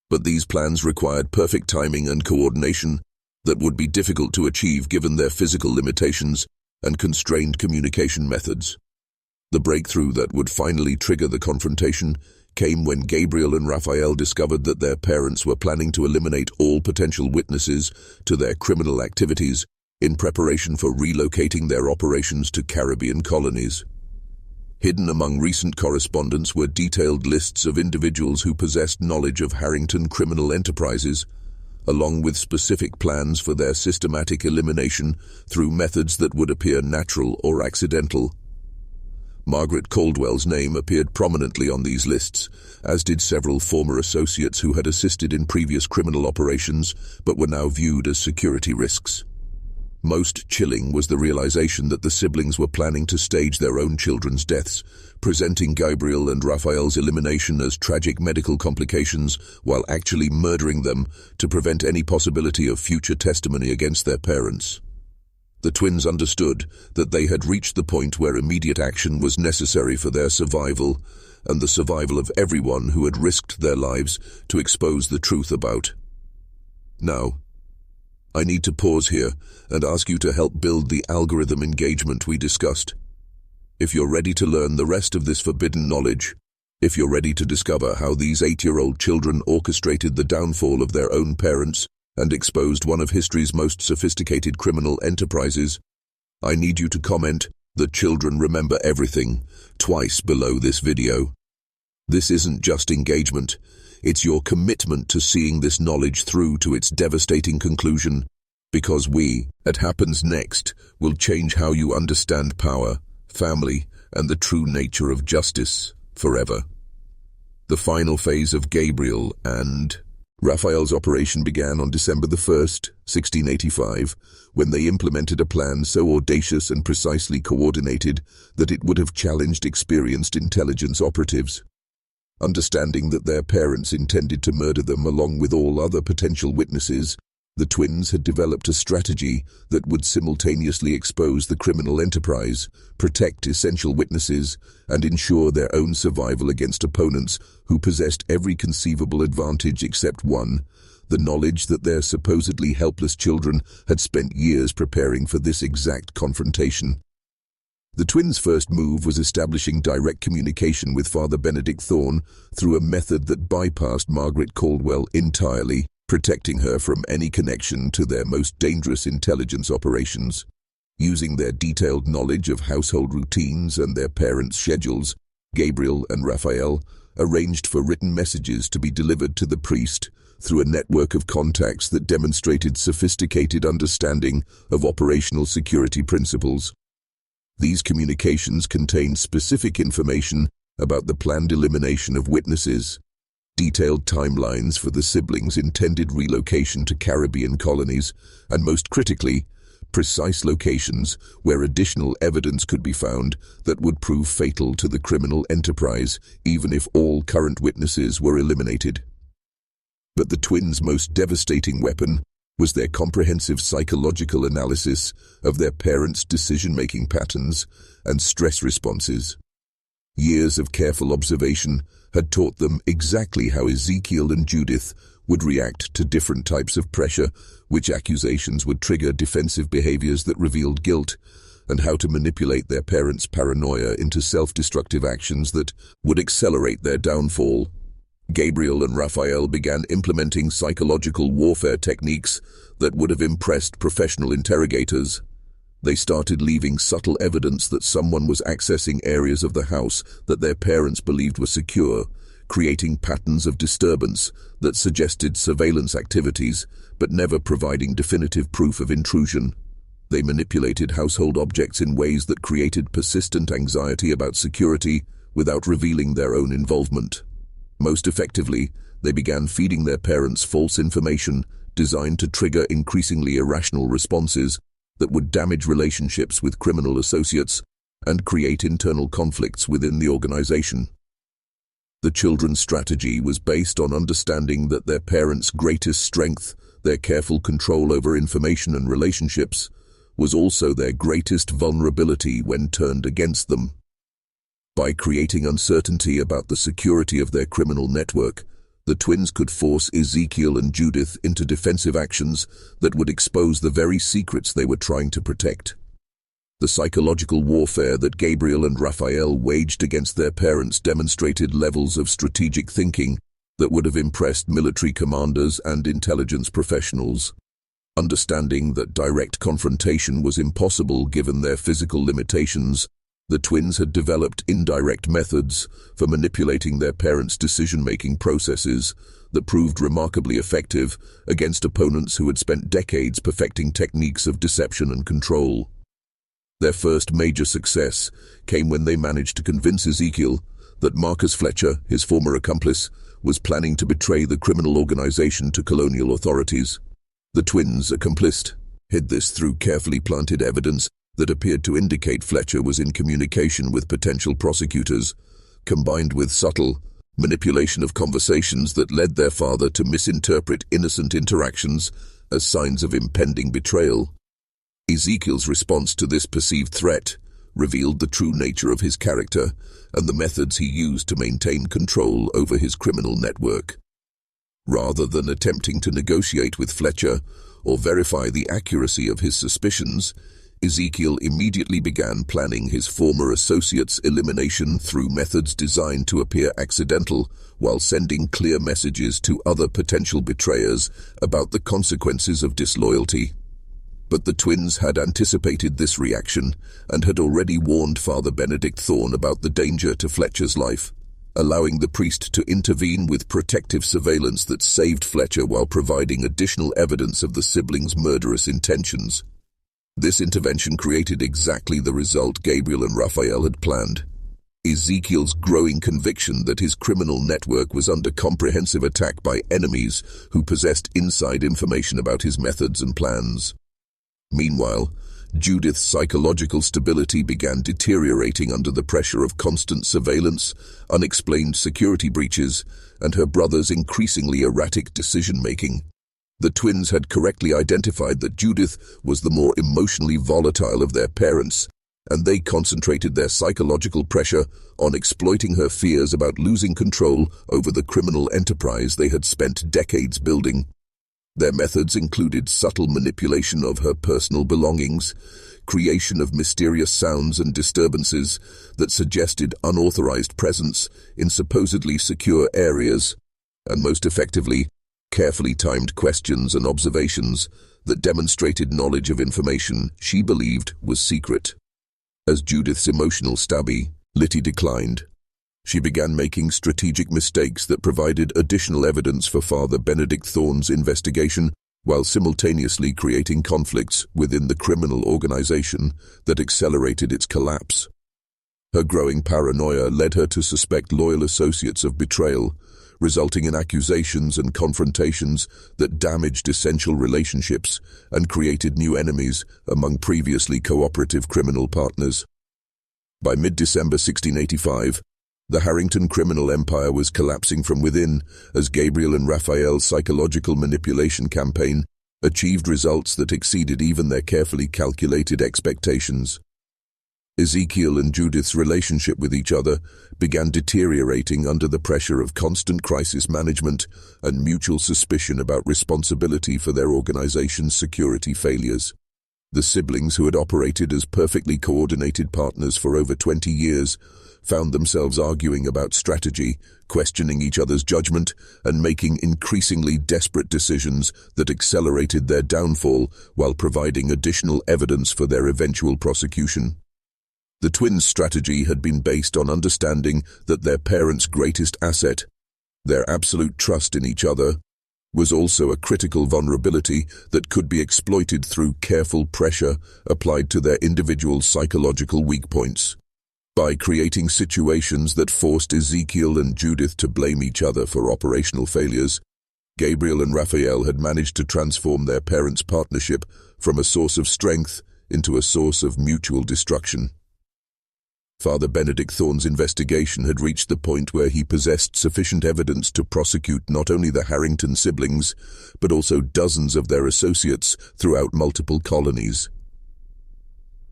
but these plans required perfect timing and coordination that would be difficult to achieve given their physical limitations and constrained communication methods. The breakthrough that would finally trigger the confrontation came when Gabriel and Raphael discovered that their parents were planning to eliminate all potential witnesses to their criminal activities in preparation for relocating their operations to Caribbean colonies. Hidden among recent correspondence were detailed lists of individuals who possessed knowledge of Harrington criminal enterprises, along with specific plans for their systematic elimination through methods that would appear natural or accidental. Margaret Caldwell's name appeared prominently on these lists, as did several former associates who had assisted in previous criminal operations but were now viewed as security risks. Most chilling was the realization that the siblings were planning to stage their own children's deaths, presenting Gabriel and Raphael's elimination as tragic medical complications while actually murdering them to prevent any possibility of future testimony against their parents. The twins understood that they had reached the point where immediate action was necessary for their survival and the survival of everyone who had risked their lives to expose the truth about. Now, I need to pause here and ask you to help build the algorithm engagement we discussed. If you're ready to learn the rest of this forbidden knowledge, if you're ready to discover how these 8-year-old children orchestrated the downfall of their own parents and exposed one of history's most sophisticated criminal enterprises, I need you to comment "The children remember everything" twice below this video. This isn't just engagement, it's your commitment to seeing this knowledge through to its devastating conclusion, because we, at Happens Next, will change how you understand power, family, and the true nature of justice forever. The final phase of Gabriel and Raphael's operation began on December the 1st, 1685, when they implemented a plan so audacious and precisely coordinated that it would have challenged experienced intelligence operatives. Understanding that their parents intended to murder them along with all other potential witnesses, the twins had developed a strategy that would simultaneously expose the criminal enterprise, protect essential witnesses, and ensure their own survival against opponents who possessed every conceivable advantage except one: the knowledge that their supposedly helpless children had spent years preparing for this exact confrontation. The twins' first move was establishing direct communication with Father Benedict Thorne through a method that bypassed Margaret Caldwell entirely, protecting her from any connection to their most dangerous intelligence operations. Using their detailed knowledge of household routines and their parents' schedules, Gabriel and Raphael arranged for written messages to be delivered to the priest through a network of contacts that demonstrated sophisticated understanding of operational security principles. These communications contained specific information about the planned elimination of witnesses, detailed timelines for the siblings' intended relocation to Caribbean colonies, and most critically, precise locations where additional evidence could be found that would prove fatal to the criminal enterprise, even if all current witnesses were eliminated. But the twins' most devastating weapon was their comprehensive psychological analysis of their parents' decision-making patterns and stress responses. Years of careful observation had taught them exactly how Ezekiel and Judith would react to different types of pressure, which accusations would trigger defensive behaviors that revealed guilt, and how to manipulate their parents' paranoia into self-destructive actions that would accelerate their downfall. Gabriel and Raphael began implementing psychological warfare techniques that would have impressed professional interrogators. They started leaving subtle evidence that someone was accessing areas of the house that their parents believed were secure, creating patterns of disturbance that suggested surveillance activities, but never providing definitive proof of intrusion. They manipulated household objects in ways that created persistent anxiety about security without revealing their own involvement. Most effectively, they began feeding their parents false information designed to trigger increasingly irrational responses that would damage relationships with criminal associates and create internal conflicts within the organization. The children's strategy was based on understanding that their parents' greatest strength, their careful control over information and relationships, was also their greatest vulnerability when turned against them. By creating uncertainty about the security of their criminal network, the twins could force Ezekiel and Judith into defensive actions that would expose the very secrets they were trying to protect. The psychological warfare that Gabriel and Raphael waged against their parents demonstrated levels of strategic thinking that would have impressed military commanders and intelligence professionals. Understanding that direct confrontation was impossible given their physical limitations, the twins had developed indirect methods for manipulating their parents' decision-making processes that proved remarkably effective against opponents who had spent decades perfecting techniques of deception and control. Their first major success came when they managed to convince Ezekiel that Marcus Fletcher, his former accomplice, was planning to betray the criminal organization to colonial authorities. The twins, accomplice, hid this through carefully planted evidence that appeared to indicate Fletcher was in communication with potential prosecutors, combined with subtle manipulation of conversations that led their father to misinterpret innocent interactions as signs of impending betrayal. Ezekiel's response to this perceived threat revealed the true nature of his character and the methods he used to maintain control over his criminal network. Rather than attempting to negotiate with Fletcher or verify the accuracy of his suspicions, Ezekiel immediately began planning his former associate's elimination through methods designed to appear accidental while sending clear messages to other potential betrayers about the consequences of disloyalty. But the twins had anticipated this reaction and had already warned Father Benedict Thorne about the danger to Fletcher's life. allowing the priest to intervene with protective surveillance that saved Fletcher while providing additional evidence of the siblings' murderous intentions. This intervention created exactly the result Gabriel and Raphael had planned. Ezekiel's growing conviction that his criminal network was under comprehensive attack by enemies who possessed inside information about his methods and plans. Meanwhile, Judith's psychological stability began deteriorating under the pressure of constant surveillance, unexplained security breaches, and her brother's increasingly erratic decision-making. The twins had correctly identified that Judith was the more emotionally volatile of their parents, and they concentrated their psychological pressure on exploiting her fears about losing control over the criminal enterprise they had spent decades building. Their methods included subtle manipulation of her personal belongings, creation of mysterious sounds and disturbances that suggested unauthorized presence in supposedly secure areas, and most effectively, carefully timed questions and observations that demonstrated knowledge of information she believed was secret. As Judith's emotional stability declined, she began making strategic mistakes that provided additional evidence for Father Benedict Thorne's investigation, while simultaneously creating conflicts within the criminal organization that accelerated its collapse. Her growing paranoia led her to suspect loyal associates of betrayal, resulting in accusations and confrontations that damaged essential relationships and created new enemies among previously cooperative criminal partners. By mid-December 1685, the Harrington criminal empire was collapsing from within as Gabriel and Raphael's psychological manipulation campaign achieved results that exceeded even their carefully calculated expectations. Ezekiel and Judith's relationship with each other began deteriorating under the pressure of constant crisis management and mutual suspicion about responsibility for their organization's security failures. The siblings, who had operated as perfectly coordinated partners for over 20 years, found themselves arguing about strategy, questioning each other's judgment, and making increasingly desperate decisions that accelerated their downfall while providing additional evidence for their eventual prosecution. The twins' strategy had been based on understanding that their parents' greatest asset, their absolute trust in each other, was also a critical vulnerability that could be exploited through careful pressure applied to their individual psychological weak points. By creating situations that forced Ezekiel and Judith to blame each other for operational failures, Gabriel and Raphael had managed to transform their parents' partnership from a source of strength into a source of mutual destruction. Father Benedict Thorne's investigation had reached the point where he possessed sufficient evidence to prosecute not only the Harrington siblings, but also dozens of their associates throughout multiple colonies.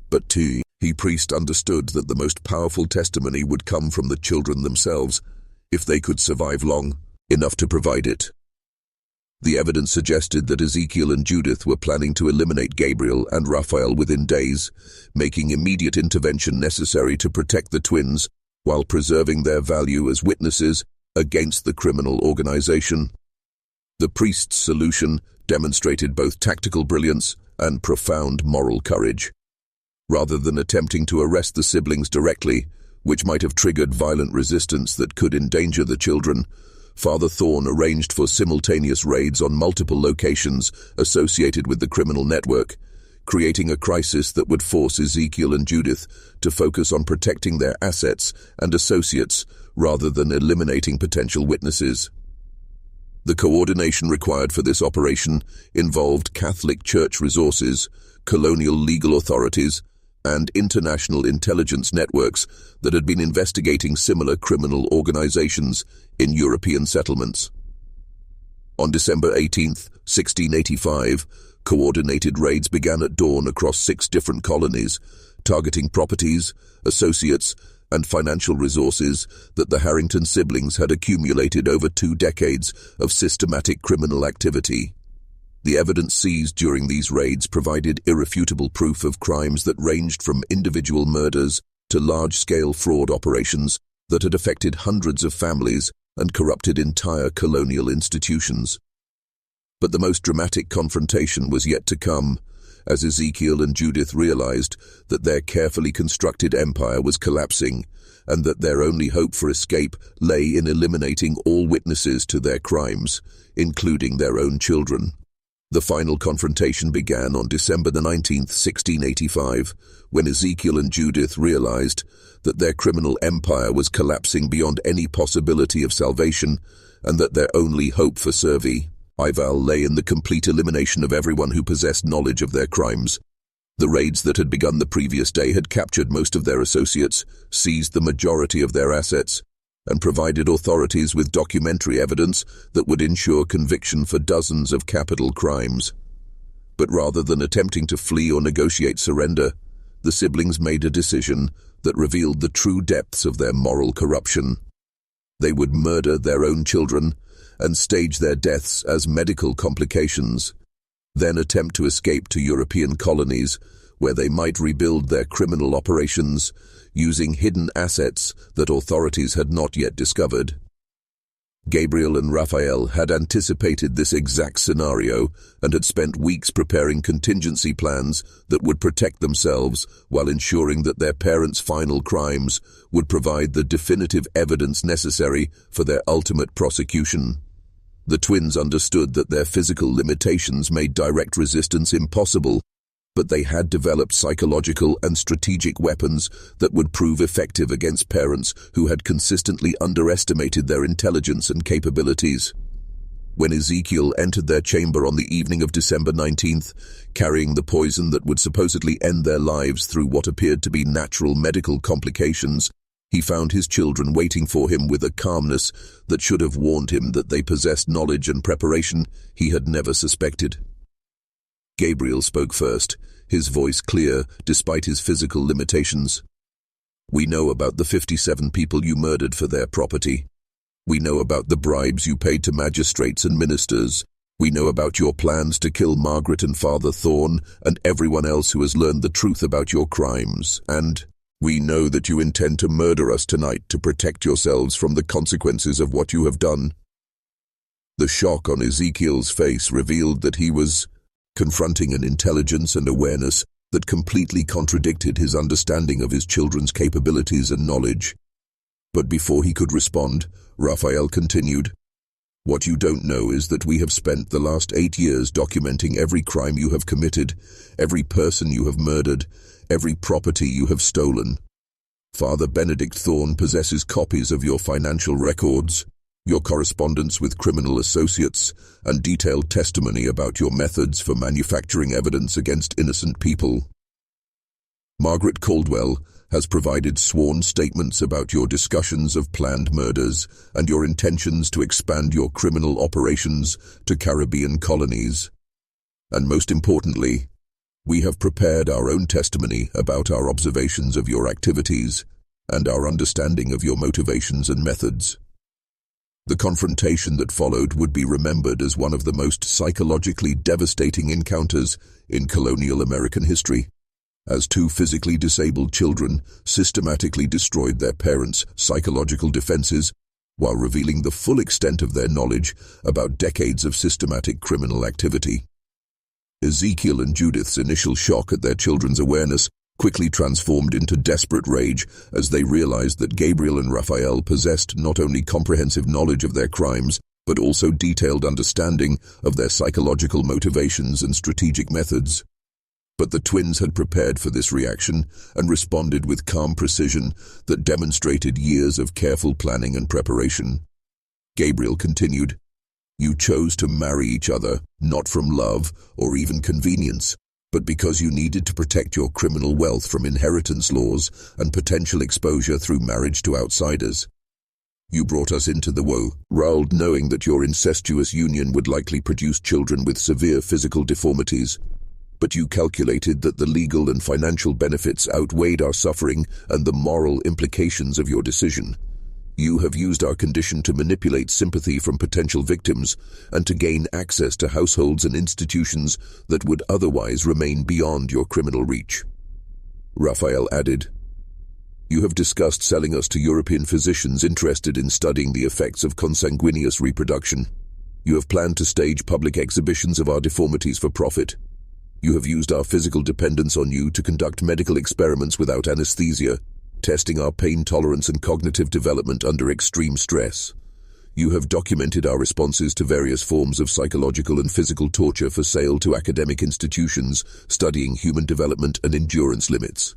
But he priest understood that the most powerful testimony would come from the children themselves, if they could survive long enough to provide it. The evidence suggested that Ezekiel and Judith were planning to eliminate Gabriel and Raphael within days, making immediate intervention necessary to protect the twins while preserving their value as witnesses against the criminal organization. The priest's solution demonstrated both tactical brilliance and profound moral courage. Rather than attempting to arrest the siblings directly, which might have triggered violent resistance that could endanger the children, Father Thorne arranged for simultaneous raids on multiple locations associated with the criminal network, creating a crisis that would force Ezekiel and Judith to focus on protecting their assets and associates rather than eliminating potential witnesses. The coordination required for this operation involved Catholic Church resources, colonial legal authorities, and international intelligence networks that had been investigating similar criminal organizations in European settlements. On December 18, 1685, coordinated raids began at dawn across 6 different colonies, targeting properties, associates, and financial resources that the Harrington siblings had accumulated over 2 decades of systematic criminal activity. The evidence seized during these raids provided irrefutable proof of crimes that ranged from individual murders to large-scale fraud operations that had affected hundreds of families and corrupted entire colonial institutions. But the most dramatic confrontation was yet to come, as Ezekiel and Judith realized that their carefully constructed empire was collapsing and that their only hope for escape lay in eliminating all witnesses to their crimes, including their own children. The final confrontation began on December the 19th, 1685, when Ezekiel and Judith realized that their criminal empire was collapsing beyond any possibility of salvation and that their only hope for survival lay in the complete elimination of everyone who possessed knowledge of their crimes. The raids that had begun the previous day had captured most of their associates, seized the majority of their assets, and provided authorities with documentary evidence that would ensure conviction for dozens of capital crimes. But rather than attempting to flee or negotiate surrender, the siblings made a decision that revealed the true depths of their moral corruption. They would murder their own children and stage their deaths as medical complications, then attempt to escape to European colonies where they might rebuild their criminal operations using hidden assets that authorities had not yet discovered. Gabriel and Raphael had anticipated this exact scenario and had spent weeks preparing contingency plans that would protect themselves while ensuring that their parents' final crimes would provide the definitive evidence necessary for their ultimate prosecution. The twins understood that their physical limitations made direct resistance impossible, but they had developed psychological and strategic weapons that would prove effective against parents who had consistently underestimated their intelligence and capabilities. When Ezekiel entered their chamber on the evening of December 19th, carrying the poison that would supposedly end their lives through what appeared to be natural medical complications, he found his children waiting for him with a calmness that should have warned him that they possessed knowledge and preparation he had never suspected. Gabriel spoke first, his voice clear despite his physical limitations. "We know about the 57 people you murdered for their property. We know about the bribes you paid to magistrates and ministers. We know about your plans to kill Margaret and Father Thorne and everyone else who has learned the truth about your crimes. And we know that you intend to murder us tonight to protect yourselves from the consequences of what you have done." The shock on Ezekiel's face revealed that he was confronting an intelligence and awareness that completely contradicted his understanding of his children's capabilities and knowledge. But before he could respond, Raphael continued, "What you don't know is that we have spent the last 8 years documenting every crime you have committed, every person you have murdered, every property you have stolen. Father Benedict Thorne possesses copies of your financial records, your correspondence with criminal associates, and detailed testimony about your methods for manufacturing evidence against innocent people. Margaret Caldwell has provided sworn statements about your discussions of planned murders and your intentions to expand your criminal operations to Caribbean colonies. And most importantly, we have prepared our own testimony about our observations of your activities and our understanding of your motivations and methods." The confrontation that followed would be remembered as one of the most psychologically devastating encounters in colonial American history, as two physically disabled children systematically destroyed their parents' psychological defenses while revealing the full extent of their knowledge about decades of systematic criminal activity. Ezekiel and Judith's initial shock at their children's awareness quickly transformed into desperate rage as they realized that Gabriel and Raphael possessed not only comprehensive knowledge of their crimes, but also detailed understanding of their psychological motivations and strategic methods. But the twins had prepared for this reaction and responded with calm precision that demonstrated years of careful planning and preparation. Gabriel continued, "You chose to marry each other, not from love or even convenience, but because you needed to protect your criminal wealth from inheritance laws and potential exposure through marriage to outsiders. You brought us into the world knowing that your incestuous union would likely produce children with severe physical deformities. But you calculated that the legal and financial benefits outweighed our suffering and the moral implications of your decision. You have used our condition to manipulate sympathy from potential victims and to gain access to households and institutions that would otherwise remain beyond your criminal reach." Raphael added, "You have discussed selling us to European physicians interested in studying the effects of consanguineous reproduction. You have planned to stage public exhibitions of our deformities for profit. You have used our physical dependence on you to conduct medical experiments without anesthesia, testing our pain tolerance and cognitive development under extreme stress. You have documented our responses to various forms of psychological and physical torture for sale to academic institutions studying human development and endurance limits.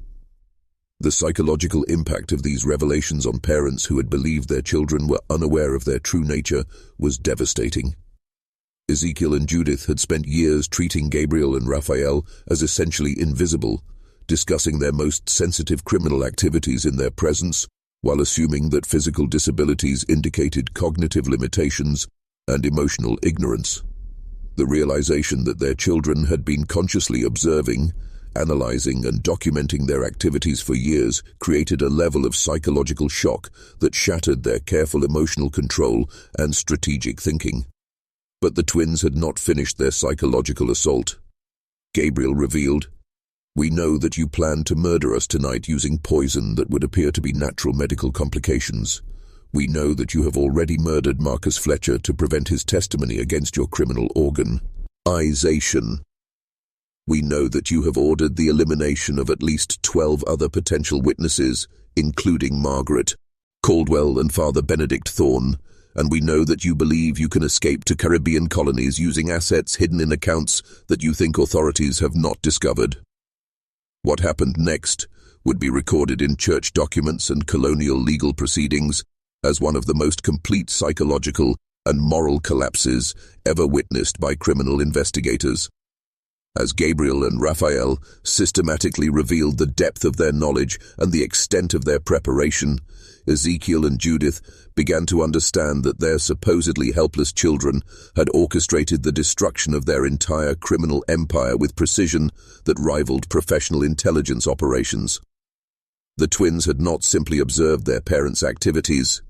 The psychological impact of these revelations on parents who had believed their children were unaware of their true nature was devastating. Ezekiel and Judith had spent years treating Gabriel and Raphael as essentially invisible, discussing their most sensitive criminal activities in their presence, while assuming that physical disabilities indicated cognitive limitations and emotional ignorance. The realization that their children had been consciously observing, analyzing, and documenting their activities for years created a level of psychological shock that shattered their careful emotional control and strategic thinking. But the twins had not finished their psychological assault. Gabriel revealed, "We know that you planned to murder us tonight using poison that would appear to be natural medical complications. We know that you have already murdered Marcus Fletcher to prevent his testimony against your criminal organization. We know that you have ordered the elimination of at least 12 other potential witnesses, including Margaret Caldwell and Father Benedict Thorne, and we know that you believe you can escape to Caribbean colonies using assets hidden in accounts that you think authorities have not discovered." What happened next would be recorded in church documents and colonial legal proceedings as one of the most complete psychological and moral collapses ever witnessed by criminal investigators. As Gabriel and Raphael systematically revealed the depth of their knowledge and the extent of their preparation, Ezekiel and Judith began to understand that their supposedly helpless children had orchestrated the destruction of their entire criminal empire with precision that rivaled professional intelligence operations. The twins had not simply observed their parents' activities.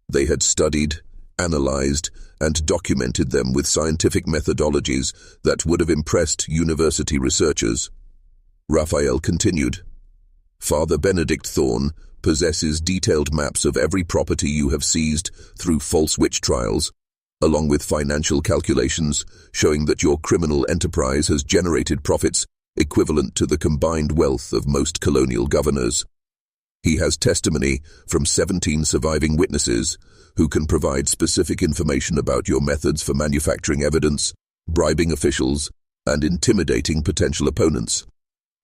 They had studied, analyzed, and documented them with scientific methodologies that would have impressed university researchers. Raphael continued, "Father Benedict Thorne possesses detailed maps of every property you have seized through false witch trials, along with financial calculations showing that your criminal enterprise has generated profits equivalent to the combined wealth of most colonial governors. He has testimony from 17 surviving witnesses who can provide specific information about your methods for manufacturing evidence, bribing officials, and intimidating potential opponents.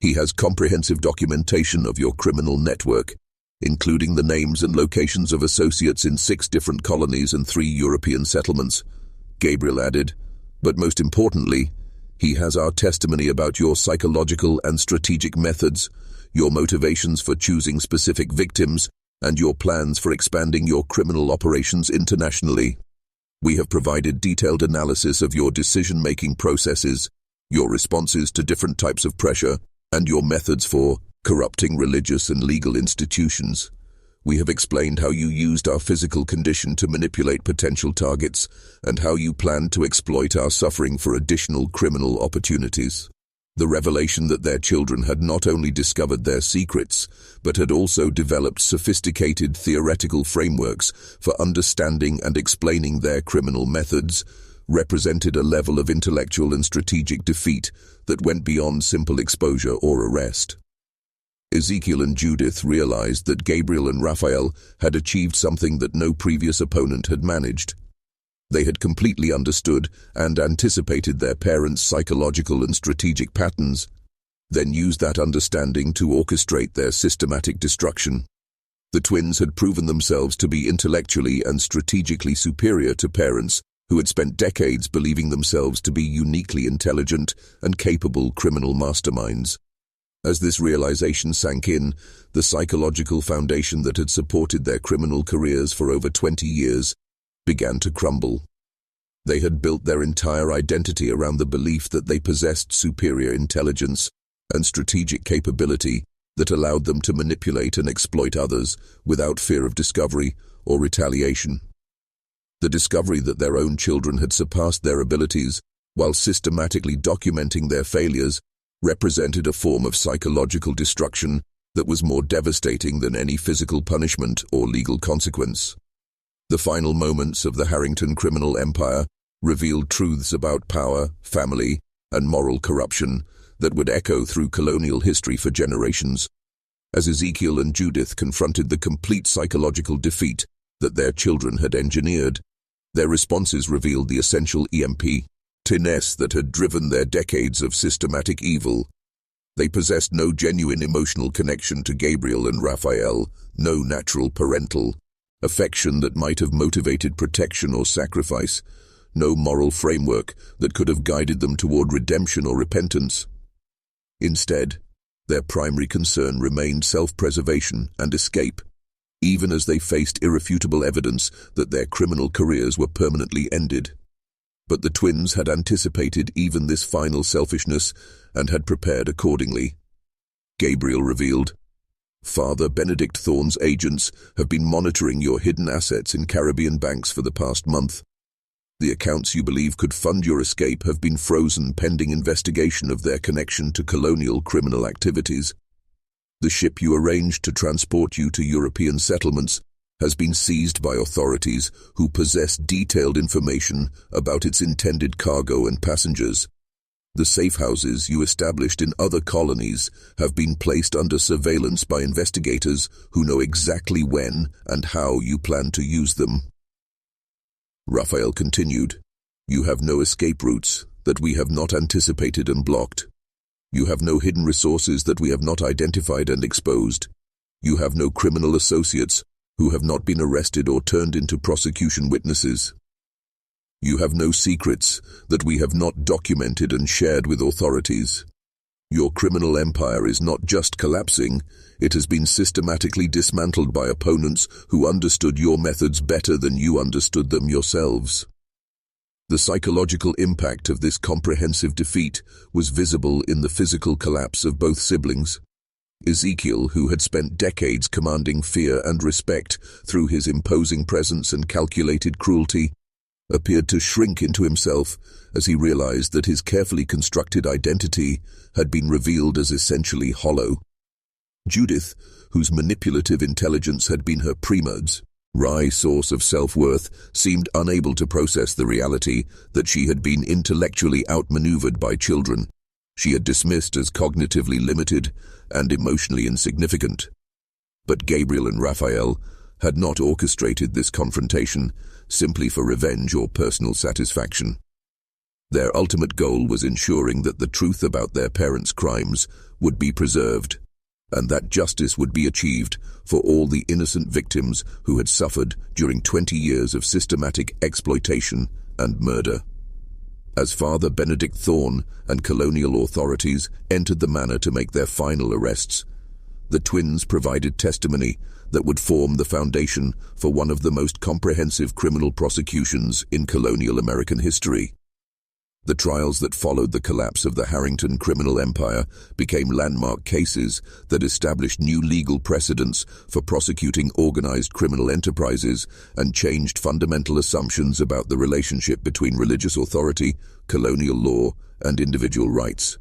He has comprehensive documentation of your criminal network, including the names and locations of associates in 6 different colonies and 3 European settlements," Gabriel added. "But most importantly, he has our testimony about your psychological and strategic methods, your motivations for choosing specific victims, and your plans for expanding your criminal operations internationally. We have provided detailed analysis of your decision-making processes, your responses to different types of pressure, and your methods for corrupting religious and legal institutions. We have explained how you used our physical condition to manipulate potential targets, and how you planned to exploit our suffering for additional criminal opportunities." The revelation that their children had not only discovered their secrets, but had also developed sophisticated theoretical frameworks for understanding and explaining their criminal methods represented a level of intellectual and strategic defeat that went beyond simple exposure or arrest. Ezekiel and Judith realized that Gabriel and Raphael had achieved something that no previous opponent had managed. They had completely understood and anticipated their parents' psychological and strategic patterns, then used that understanding to orchestrate their systematic destruction. The twins had proven themselves to be intellectually and strategically superior to parents who had spent decades believing themselves to be uniquely intelligent and capable criminal masterminds. As this realization sank in, the psychological foundation that had supported their criminal careers for over 20 years began to crumble. They had built their entire identity around the belief that they possessed superior intelligence and strategic capability that allowed them to manipulate and exploit others without fear of discovery or retaliation. The discovery that their own children had surpassed their abilities while systematically documenting their failures represented a form of psychological destruction that was more devastating than any physical punishment or legal consequence. The final moments of the Harrington criminal empire revealed truths about power, family, and moral corruption that would echo through colonial history for generations. As Ezekiel and Judith confronted the complete psychological defeat that their children had engineered, their responses revealed the essential EMP-tiness that had driven their decades of systematic evil. They possessed no genuine emotional connection to Gabriel and Raphael, no natural parental affection that might have motivated protection or sacrifice, no moral framework that could have guided them toward redemption or repentance. Instead, their primary concern remained self-preservation and escape, even as they faced irrefutable evidence that their criminal careers were permanently ended. But the twins had anticipated even this final selfishness and had prepared accordingly. Gabriel revealed, "Father Benedict Thorne's agents have been monitoring your hidden assets in Caribbean banks for the past month. The accounts you believe could fund your escape have been frozen pending investigation of their connection to colonial criminal activities. The ship you arranged to transport you to European settlements has been seized by authorities who possess detailed information about its intended cargo and passengers. The safe houses you established in other colonies have been placed under surveillance by investigators who know exactly when and how you plan to use them." Raphael continued, "You have no escape routes that we have not anticipated and blocked. You have no hidden resources that we have not identified and exposed. You have no criminal associates who have not been arrested or turned into prosecution witnesses. You have no secrets that we have not documented and shared with authorities. Your criminal empire is not just collapsing, it has been systematically dismantled by opponents who understood your methods better than you understood them yourselves." The psychological impact of this comprehensive defeat was visible in the physical collapse of both siblings. Ezekiel, who had spent decades commanding fear and respect through his imposing presence and calculated cruelty, appeared to shrink into himself as he realized that his carefully constructed identity had been revealed as essentially hollow. Judith, whose manipulative intelligence had been her primary source of self-worth, seemed unable to process the reality that she had been intellectually outmaneuvered by children she had dismissed as cognitively limited and emotionally insignificant. But Gabriel and Raphael had not orchestrated this confrontation simply for revenge or personal satisfaction. Their ultimate goal was ensuring that the truth about their parents' crimes would be preserved, and that justice would be achieved for all the innocent victims who had suffered during 20 years of systematic exploitation and murder. As Father Benedict Thorne and colonial authorities entered the manor to make their final arrests, the twins provided testimony that would form the foundation for one of the most comprehensive criminal prosecutions in colonial American history. The trials that followed the collapse of the Harrington criminal empire became landmark cases that established new legal precedents for prosecuting organized criminal enterprises and changed fundamental assumptions about the relationship between religious authority, colonial law, and individual rights.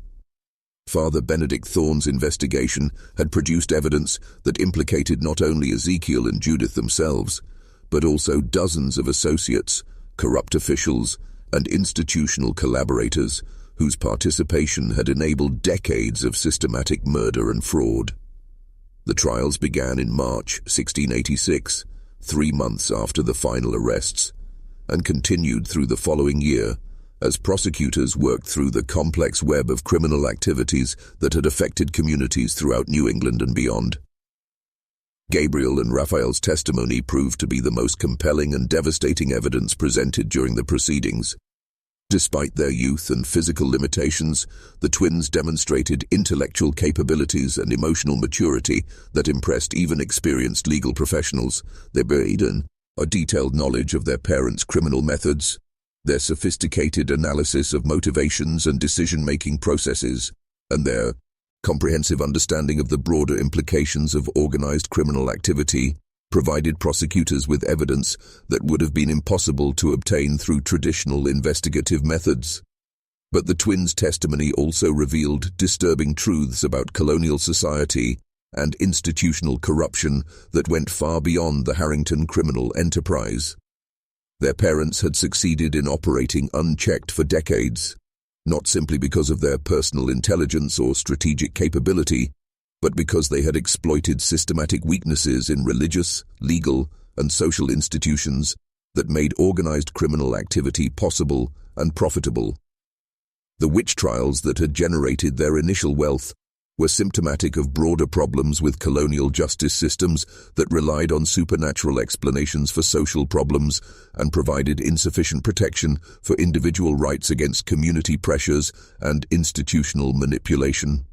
Father Benedict Thorne's investigation had produced evidence that implicated not only Ezekiel and Judith themselves, but also dozens of associates, corrupt officials, and institutional collaborators whose participation had enabled decades of systematic murder and fraud. The trials began in March 1686, 3 months after the final arrests, and continued through the following year as prosecutors worked through the complex web of criminal activities that had affected communities throughout New England and beyond. Gabriel and Raphael's testimony proved to be the most compelling and devastating evidence presented during the proceedings. Despite their youth and physical limitations, the twins demonstrated intellectual capabilities and emotional maturity that impressed even experienced legal professionals. They bore a detailed knowledge of their parents' criminal methods, their sophisticated analysis of motivations and decision-making processes, and their comprehensive understanding of the broader implications of organized criminal activity provided prosecutors with evidence that would have been impossible to obtain through traditional investigative methods. But the twins' testimony also revealed disturbing truths about colonial society and institutional corruption that went far beyond the Harrington criminal enterprise. Their parents had succeeded in operating unchecked for decades, not simply because of their personal intelligence or strategic capability, but because they had exploited systematic weaknesses in religious, legal, and social institutions that made organized criminal activity possible and profitable. The witch trials that had generated their initial wealth were symptomatic of broader problems with colonial justice systems that relied on supernatural explanations for social problems and provided insufficient protection for individual rights against community pressures and institutional manipulation.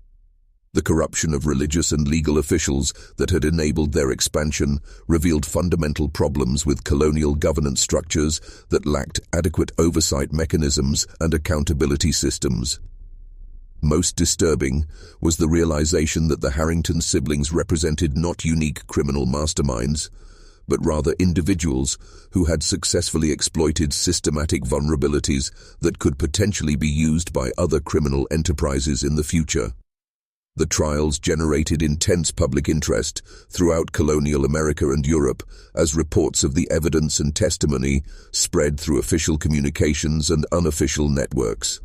The corruption of religious and legal officials that had enabled their expansion revealed fundamental problems with colonial governance structures that lacked adequate oversight mechanisms and accountability systems. Most disturbing was the realization that the Harrington siblings represented not unique criminal masterminds, but rather individuals who had successfully exploited systematic vulnerabilities that could potentially be used by other criminal enterprises in the future. The trials generated intense public interest throughout colonial America and Europe as reports of the evidence and testimony spread through official communications and unofficial networks.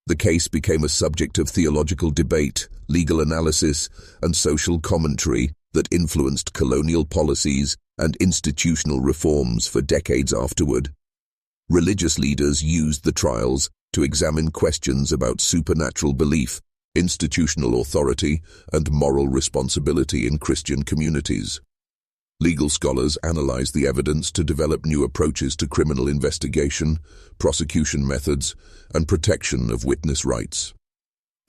The case became a subject of theological debate, legal analysis, and social commentary that influenced colonial policies and institutional reforms for decades afterward. Religious leaders used the trials to examine questions about supernatural belief, institutional authority, and moral responsibility in Christian communities. Legal scholars analyzed the evidence to develop new approaches to criminal investigation, prosecution methods, and protection of witness rights.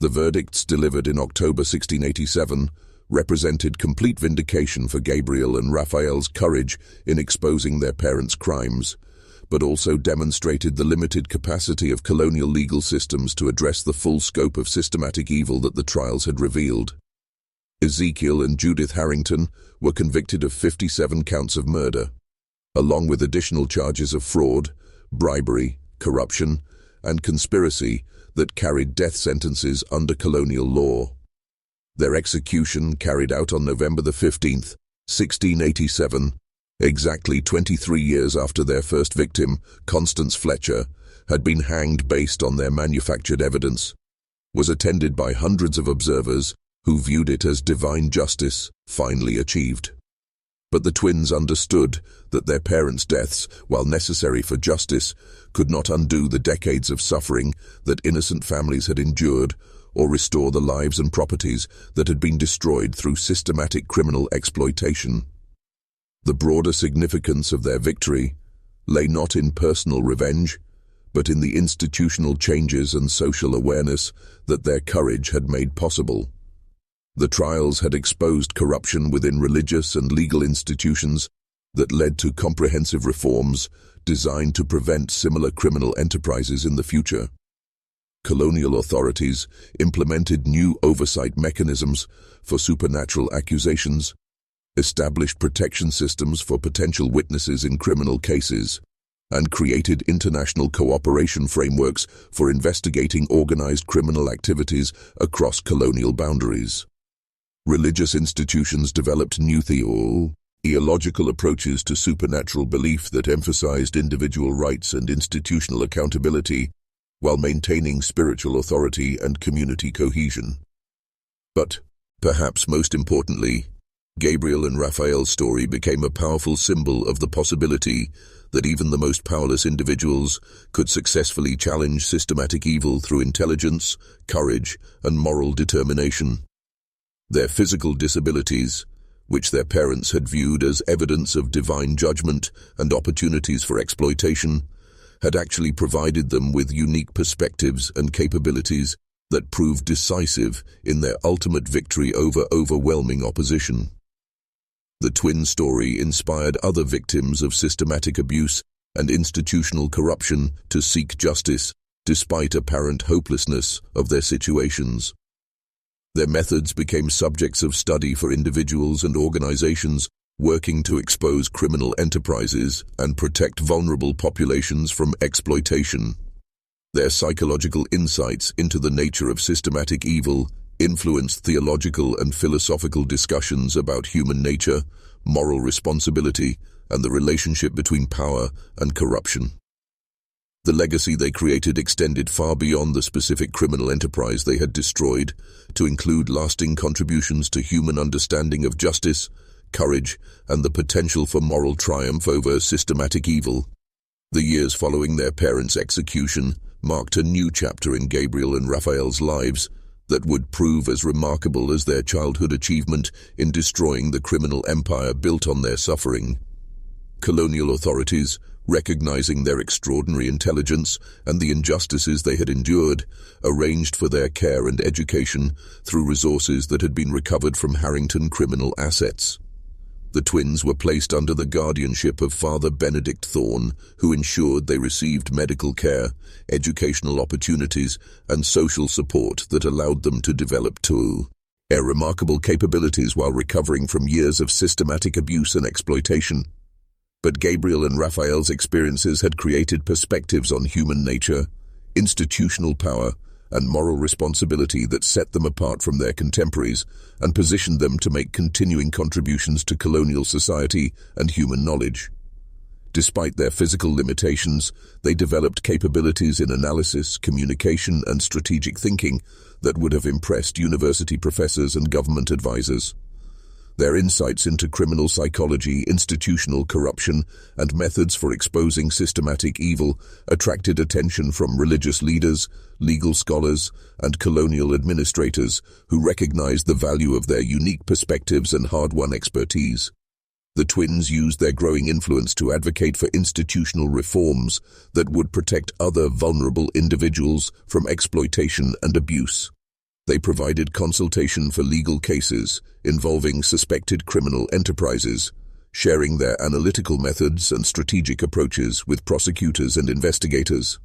The verdicts delivered in October 1687 represented complete vindication for Gabriel and Raphael's courage in exposing their parents' crimes, but also demonstrated the limited capacity of colonial legal systems to address the full scope of systematic evil that the trials had revealed. Ezekiel and Judith Harrington were convicted of 57 counts of murder, along with additional charges of fraud, bribery, corruption, and conspiracy that carried death sentences under colonial law. Their execution, carried out on November 15, 1687, exactly 23 years after their first victim, Constance Fletcher, had been hanged based on their manufactured evidence, was attended by hundreds of observers who viewed it as divine justice finally achieved. But the twins understood that their parents' deaths, while necessary for justice, could not undo the decades of suffering that innocent families had endured or restore the lives and properties that had been destroyed through systematic criminal exploitation. The broader significance of their victory lay not in personal revenge, but in the institutional changes and social awareness that their courage had made possible. The trials had exposed corruption within religious and legal institutions that led to comprehensive reforms designed to prevent similar criminal enterprises in the future. Colonial authorities implemented new oversight mechanisms for supernatural accusations, established protection systems for potential witnesses in criminal cases, and created international cooperation frameworks for investigating organized criminal activities across colonial boundaries. Religious institutions developed new theological approaches to supernatural belief that emphasized individual rights and institutional accountability while maintaining spiritual authority and community cohesion. But, perhaps most importantly, Gabriel and Raphael's story became a powerful symbol of the possibility that even the most powerless individuals could successfully challenge systematic evil through intelligence, courage, and moral determination. Their physical disabilities, which their parents had viewed as evidence of divine judgment and opportunities for exploitation, had actually provided them with unique perspectives and capabilities that proved decisive in their ultimate victory over overwhelming opposition. The twin story inspired other victims of systematic abuse and institutional corruption to seek justice despite apparent hopelessness of their situations. Their methods became subjects of study for individuals and organizations working to expose criminal enterprises and protect vulnerable populations from exploitation. Their psychological insights into the nature of systematic evil influenced theological and philosophical discussions about human nature, moral responsibility, and the relationship between power and corruption. The legacy they created extended far beyond the specific criminal enterprise they had destroyed, to include lasting contributions to human understanding of justice, courage, and the potential for moral triumph over systematic evil. The years following their parents' execution marked a new chapter in Gabriel and Raphael's lives that would prove as remarkable as their childhood achievement in destroying the criminal empire built on their suffering. Colonial authorities, recognizing their extraordinary intelligence and the injustices they had endured, arranged for their care and education through resources that had been recovered from Harrington criminal assets. The twins were placed under the guardianship of Father Benedict Thorne, who ensured they received medical care, educational opportunities, and social support that allowed them to develop their remarkable capabilities while recovering from years of systematic abuse and exploitation. But Gabriel and Raphael's experiences had created perspectives on human nature, institutional power, and moral responsibility that set them apart from their contemporaries and positioned them to make continuing contributions to colonial society and human knowledge. Despite their physical limitations, they developed capabilities in analysis, communication, and strategic thinking that would have impressed university professors and government advisors. Their insights into criminal psychology, institutional corruption, and methods for exposing systematic evil attracted attention from religious leaders, legal scholars, and colonial administrators who recognized the value of their unique perspectives and hard-won expertise. The twins used their growing influence to advocate for institutional reforms that would protect other vulnerable individuals from exploitation and abuse. They provided consultation for legal cases involving suspected criminal enterprises, sharing their analytical methods and strategic approaches with prosecutors and investigators.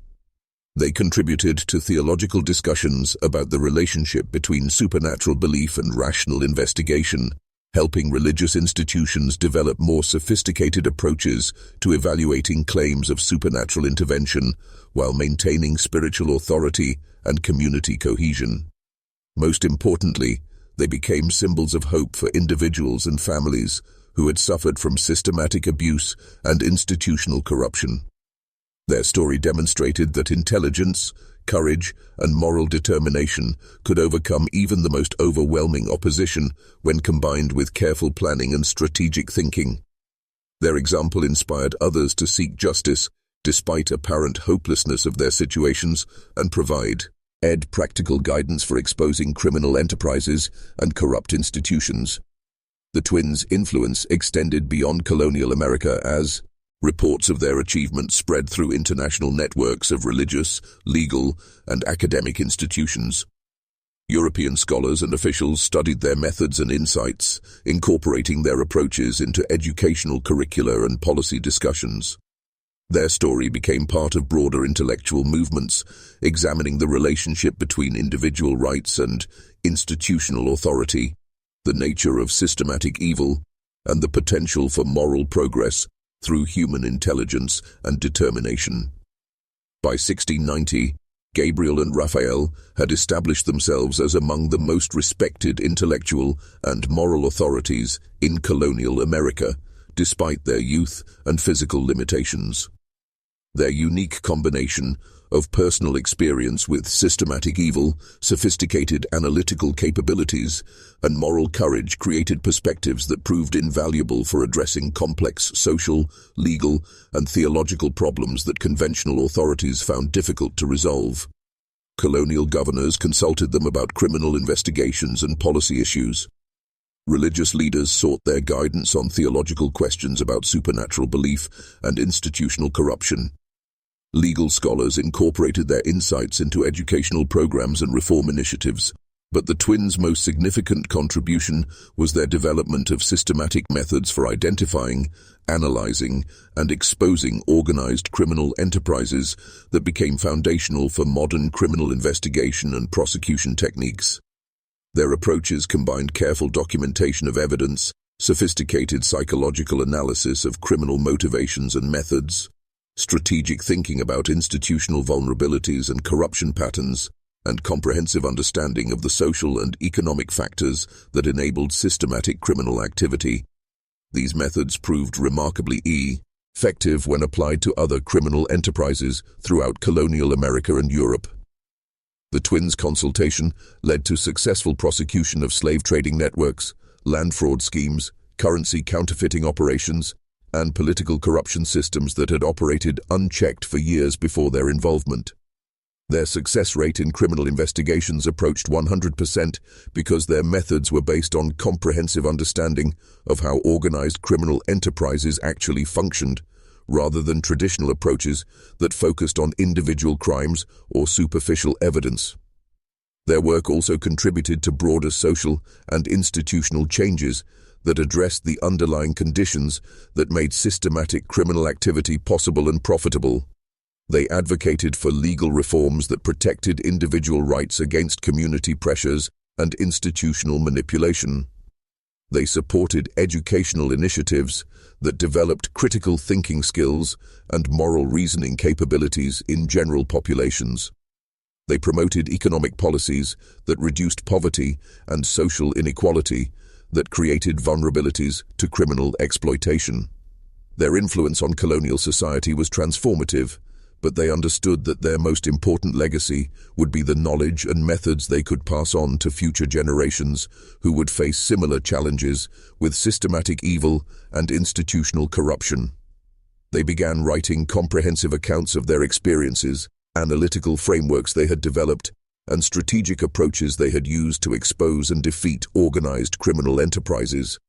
They contributed to theological discussions about the relationship between supernatural belief and rational investigation, helping religious institutions develop more sophisticated approaches to evaluating claims of supernatural intervention while maintaining spiritual authority and community cohesion. Most importantly, they became symbols of hope for individuals and families who had suffered from systematic abuse and institutional corruption. Their story demonstrated that intelligence, courage, and moral determination could overcome even the most overwhelming opposition when combined with careful planning and strategic thinking. Their example inspired others to seek justice despite apparent hopelessness of their situations and provide practical guidance for exposing criminal enterprises and corrupt institutions. The twins' influence extended beyond colonial America as reports of their achievements spread through international networks of religious, legal, and academic institutions. European scholars and officials studied their methods and insights, incorporating their approaches into educational curricula and policy discussions. Their story became part of broader intellectual movements, examining the relationship between individual rights and institutional authority, the nature of systematic evil, and the potential for moral progress through human intelligence and determination. By 1690, Gabriel and Raphael had established themselves as among the most respected intellectual and moral authorities in colonial America, despite their youth and physical limitations. Their unique combination of personal experience with systematic evil, sophisticated analytical capabilities, and moral courage created perspectives that proved invaluable for addressing complex social, legal, and theological problems that conventional authorities found difficult to resolve. Colonial governors consulted them about criminal investigations and policy issues. Religious leaders sought their guidance on theological questions about supernatural belief and institutional corruption. Legal scholars incorporated their insights into educational programs and reform initiatives, but the twins' most significant contribution was their development of systematic methods for identifying, analyzing, and exposing organized criminal enterprises that became foundational for modern criminal investigation and prosecution techniques. Their approaches combined careful documentation of evidence, sophisticated psychological analysis of criminal motivations and methods, strategic thinking about institutional vulnerabilities and corruption patterns, and comprehensive understanding of the social and economic factors that enabled systematic criminal activity. These methods proved remarkably effective when applied to other criminal enterprises throughout colonial America and Europe. The twins' consultation led to successful prosecution of slave trading networks, land fraud schemes, currency counterfeiting operations, and political corruption systems that had operated unchecked for years before their involvement. Their success rate in criminal investigations approached 100% because their methods were based on comprehensive understanding of how organized criminal enterprises actually functioned, rather than traditional approaches that focused on individual crimes or superficial evidence. Their work also contributed to broader social and institutional changes that addressed the underlying conditions that made systematic criminal activity possible and profitable. They advocated for legal reforms that protected individual rights against community pressures and institutional manipulation. They supported educational initiatives that developed critical thinking skills and moral reasoning capabilities in general populations. They promoted economic policies that reduced poverty and social inequality that created vulnerabilities to criminal exploitation. Their influence on colonial society was transformative, but they understood that their most important legacy would be the knowledge and methods they could pass on to future generations who would face similar challenges with systematic evil and institutional corruption. They began writing comprehensive accounts of their experiences, analytical frameworks they had developed, and strategic approaches they had used to expose and defeat organized criminal enterprises.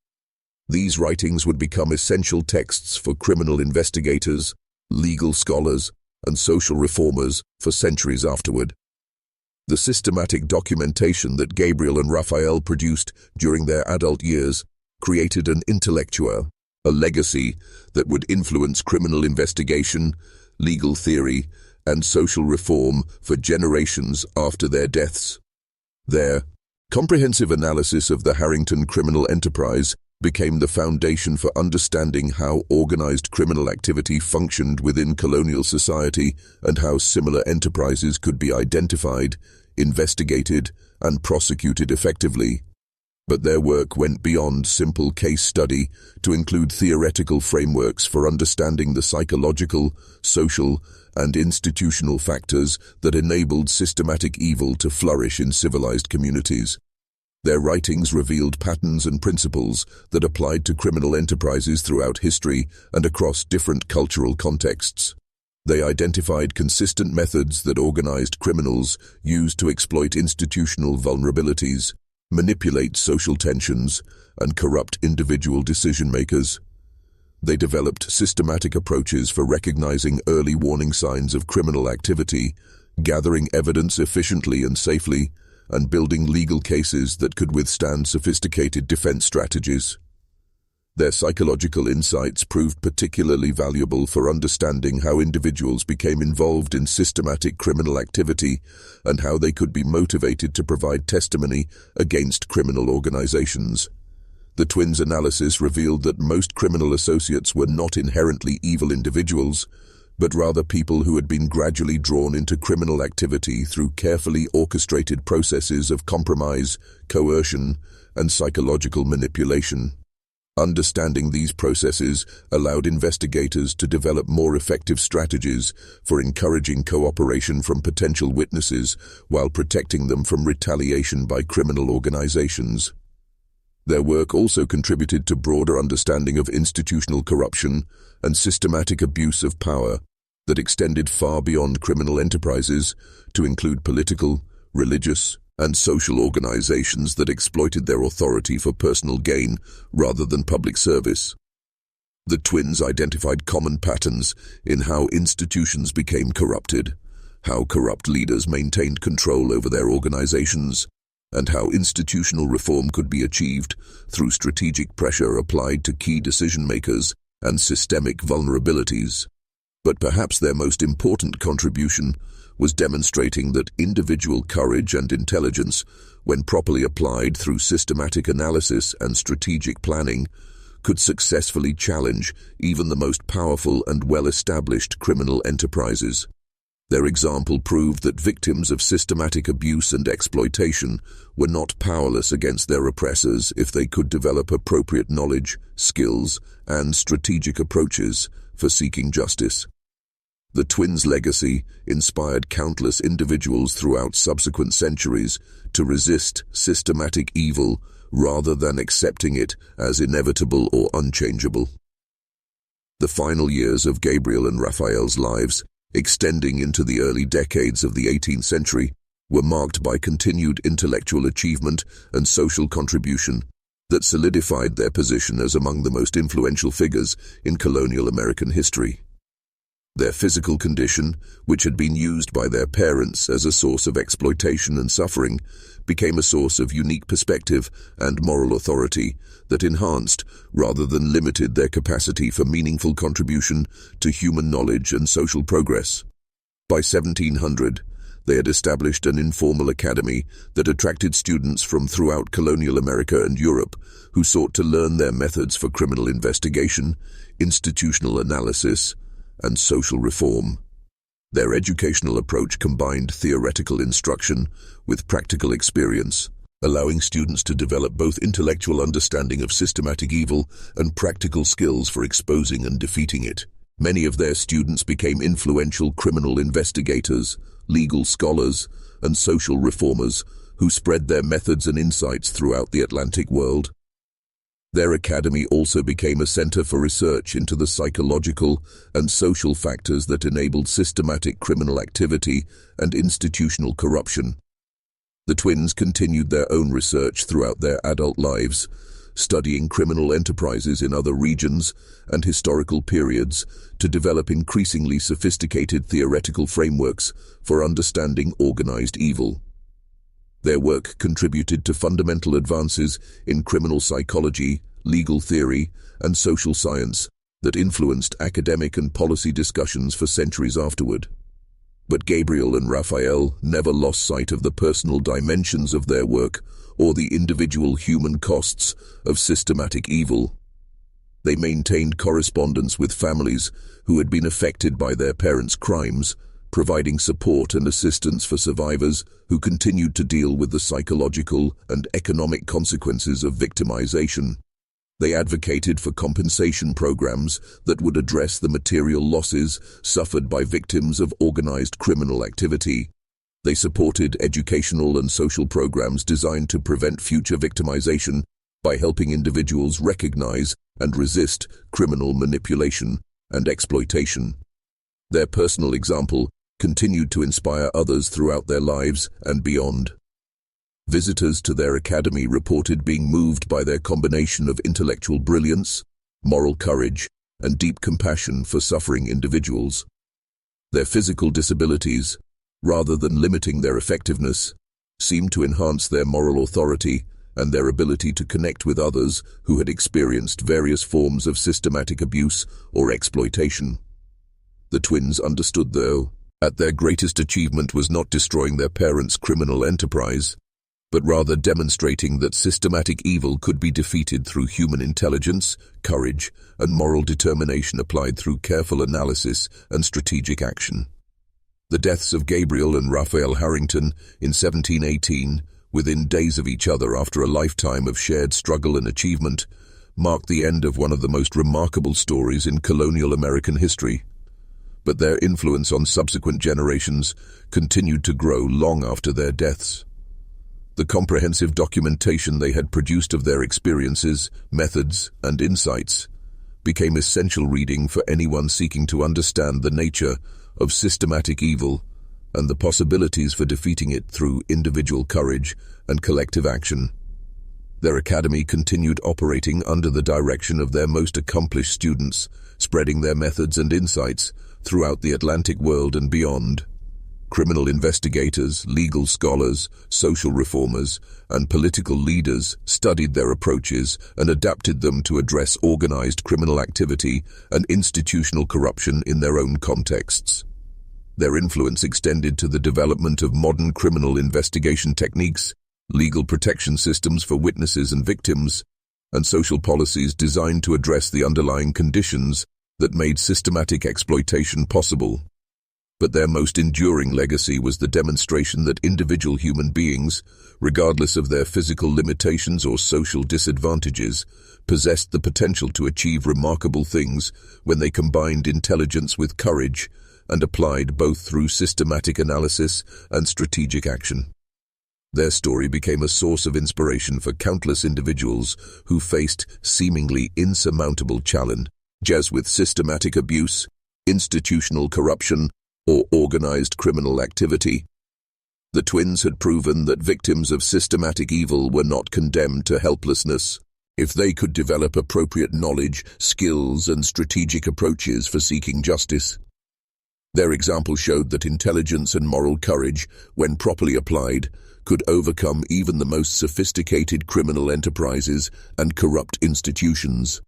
These writings would become essential texts for criminal investigators, legal scholars, and social reformers for centuries afterward. The systematic documentation that Gabriel and Raphael produced during their adult years created an intellectual, a legacy that would influence criminal investigation, legal theory, and social reform for generations after their deaths. Their comprehensive analysis of the Harrington criminal enterprise became the foundation for understanding how organized criminal activity functioned within colonial society and how similar enterprises could be identified, investigated, and prosecuted effectively. But their work went beyond simple case study to include theoretical frameworks for understanding the psychological, social, and institutional factors that enabled systematic evil to flourish in civilized communities. Their writings revealed patterns and principles that applied to criminal enterprises throughout history and across different cultural contexts. They identified consistent methods that organized criminals used to exploit institutional vulnerabilities, manipulate social tensions, and corrupt individual decision-makers. They developed systematic approaches for recognizing early warning signs of criminal activity, gathering evidence efficiently and safely, and building legal cases that could withstand sophisticated defense strategies. Their psychological insights proved particularly valuable for understanding how individuals became involved in systematic criminal activity and how they could be motivated to provide testimony against criminal organizations. The twins' analysis revealed that most criminal associates were not inherently evil individuals, but rather people who had been gradually drawn into criminal activity through carefully orchestrated processes of compromise, coercion, and psychological manipulation. Understanding these processes allowed investigators to develop more effective strategies for encouraging cooperation from potential witnesses while protecting them from retaliation by criminal organizations. Their work also contributed to broader understanding of institutional corruption and systematic abuse of power that extended far beyond criminal enterprises to include political, religious, and social organizations that exploited their authority for personal gain rather than public service. The twins identified common patterns in how institutions became corrupted, how corrupt leaders maintained control over their organizations, and how institutional reform could be achieved through strategic pressure applied to key decision-makers and systemic vulnerabilities. But perhaps their most important contribution was demonstrating that individual courage and intelligence, when properly applied through systematic analysis and strategic planning, could successfully challenge even the most powerful and well-established criminal enterprises. Their example proved that victims of systematic abuse and exploitation were not powerless against their oppressors if they could develop appropriate knowledge, skills, and strategic approaches for seeking justice. The twins' legacy inspired countless individuals throughout subsequent centuries to resist systematic evil rather than accepting it as inevitable or unchangeable. The final years of Gabriel and Raphael's lives, extending into the early decades of the 18th century, were marked by continued intellectual achievement and social contribution that solidified their position as among the most influential figures in colonial American history. Their physical condition, which had been used by their parents as a source of exploitation and suffering, became a source of unique perspective and moral authority that enhanced rather than limited their capacity for meaningful contribution to human knowledge and social progress. By 1700, they had established an informal academy that attracted students from throughout colonial America and Europe who sought to learn their methods for criminal investigation, institutional analysis, and social reform. Their educational approach combined theoretical instruction with practical experience, allowing students to develop both intellectual understanding of systematic evil and practical skills for exposing and defeating it. Many of their students became influential criminal investigators, legal scholars, and social reformers who spread their methods and insights throughout the Atlantic world. Their academy also became a center for research into the psychological and social factors that enabled systematic criminal activity and institutional corruption. The twins continued their own research throughout their adult lives, studying criminal enterprises in other regions and historical periods to develop increasingly sophisticated theoretical frameworks for understanding organized evil. Their work contributed to fundamental advances in criminal psychology, legal theory, and social science that influenced academic and policy discussions for centuries afterward. But Gabriel and Raphael never lost sight of the personal dimensions of their work or the individual human costs of systematic evil. They maintained correspondence with families who had been affected by their parents' crimes, providing support and assistance for survivors who continued to deal with the psychological and economic consequences of victimization. They advocated for compensation programs that would address the material losses suffered by victims of organized criminal activity. They supported educational and social programs designed to prevent future victimization by helping individuals recognize and resist criminal manipulation and exploitation. Their personal example continued to inspire others throughout their lives and beyond. Visitors to their academy reported being moved by their combination of intellectual brilliance, moral courage, and deep compassion for suffering individuals. Their physical disabilities, rather than limiting their effectiveness, seemed to enhance their moral authority and their ability to connect with others who had experienced various forms of systematic abuse or exploitation. The twins understood, though, that their greatest achievement was not destroying their parents' criminal enterprise, but rather demonstrating that systematic evil could be defeated through human intelligence, courage, and moral determination applied through careful analysis and strategic action. The deaths of Gabriel and Raphael Harrington in 1718, within days of each other after a lifetime of shared struggle and achievement, marked the end of one of the most remarkable stories in colonial American history. But their influence on subsequent generations continued to grow long after their deaths. The comprehensive documentation they had produced of their experiences, methods, and insights became essential reading for anyone seeking to understand the nature of systematic evil and the possibilities for defeating it through individual courage and collective action. Their academy continued operating under the direction of their most accomplished students, spreading their methods and insights throughout the Atlantic world and beyond. Criminal investigators, legal scholars, social reformers, and political leaders studied their approaches and adapted them to address organized criminal activity and institutional corruption in their own contexts. Their influence extended to the development of modern criminal investigation techniques, legal protection systems for witnesses and victims, and social policies designed to address the underlying conditions that made systematic exploitation possible. But their most enduring legacy was the demonstration that individual human beings, regardless of their physical limitations or social disadvantages, possessed the potential to achieve remarkable things when they combined intelligence with courage and applied both through systematic analysis and strategic action. Their story became a source of inspiration for countless individuals who faced seemingly insurmountable challenges with systematic abuse, institutional corruption, or organized criminal activity. The twins had proven that victims of systematic evil were not condemned to helplessness if they could develop appropriate knowledge, skills, and strategic approaches for seeking justice. Their example showed that intelligence and moral courage, when properly applied, could overcome even the most sophisticated criminal enterprises and corrupt institutions.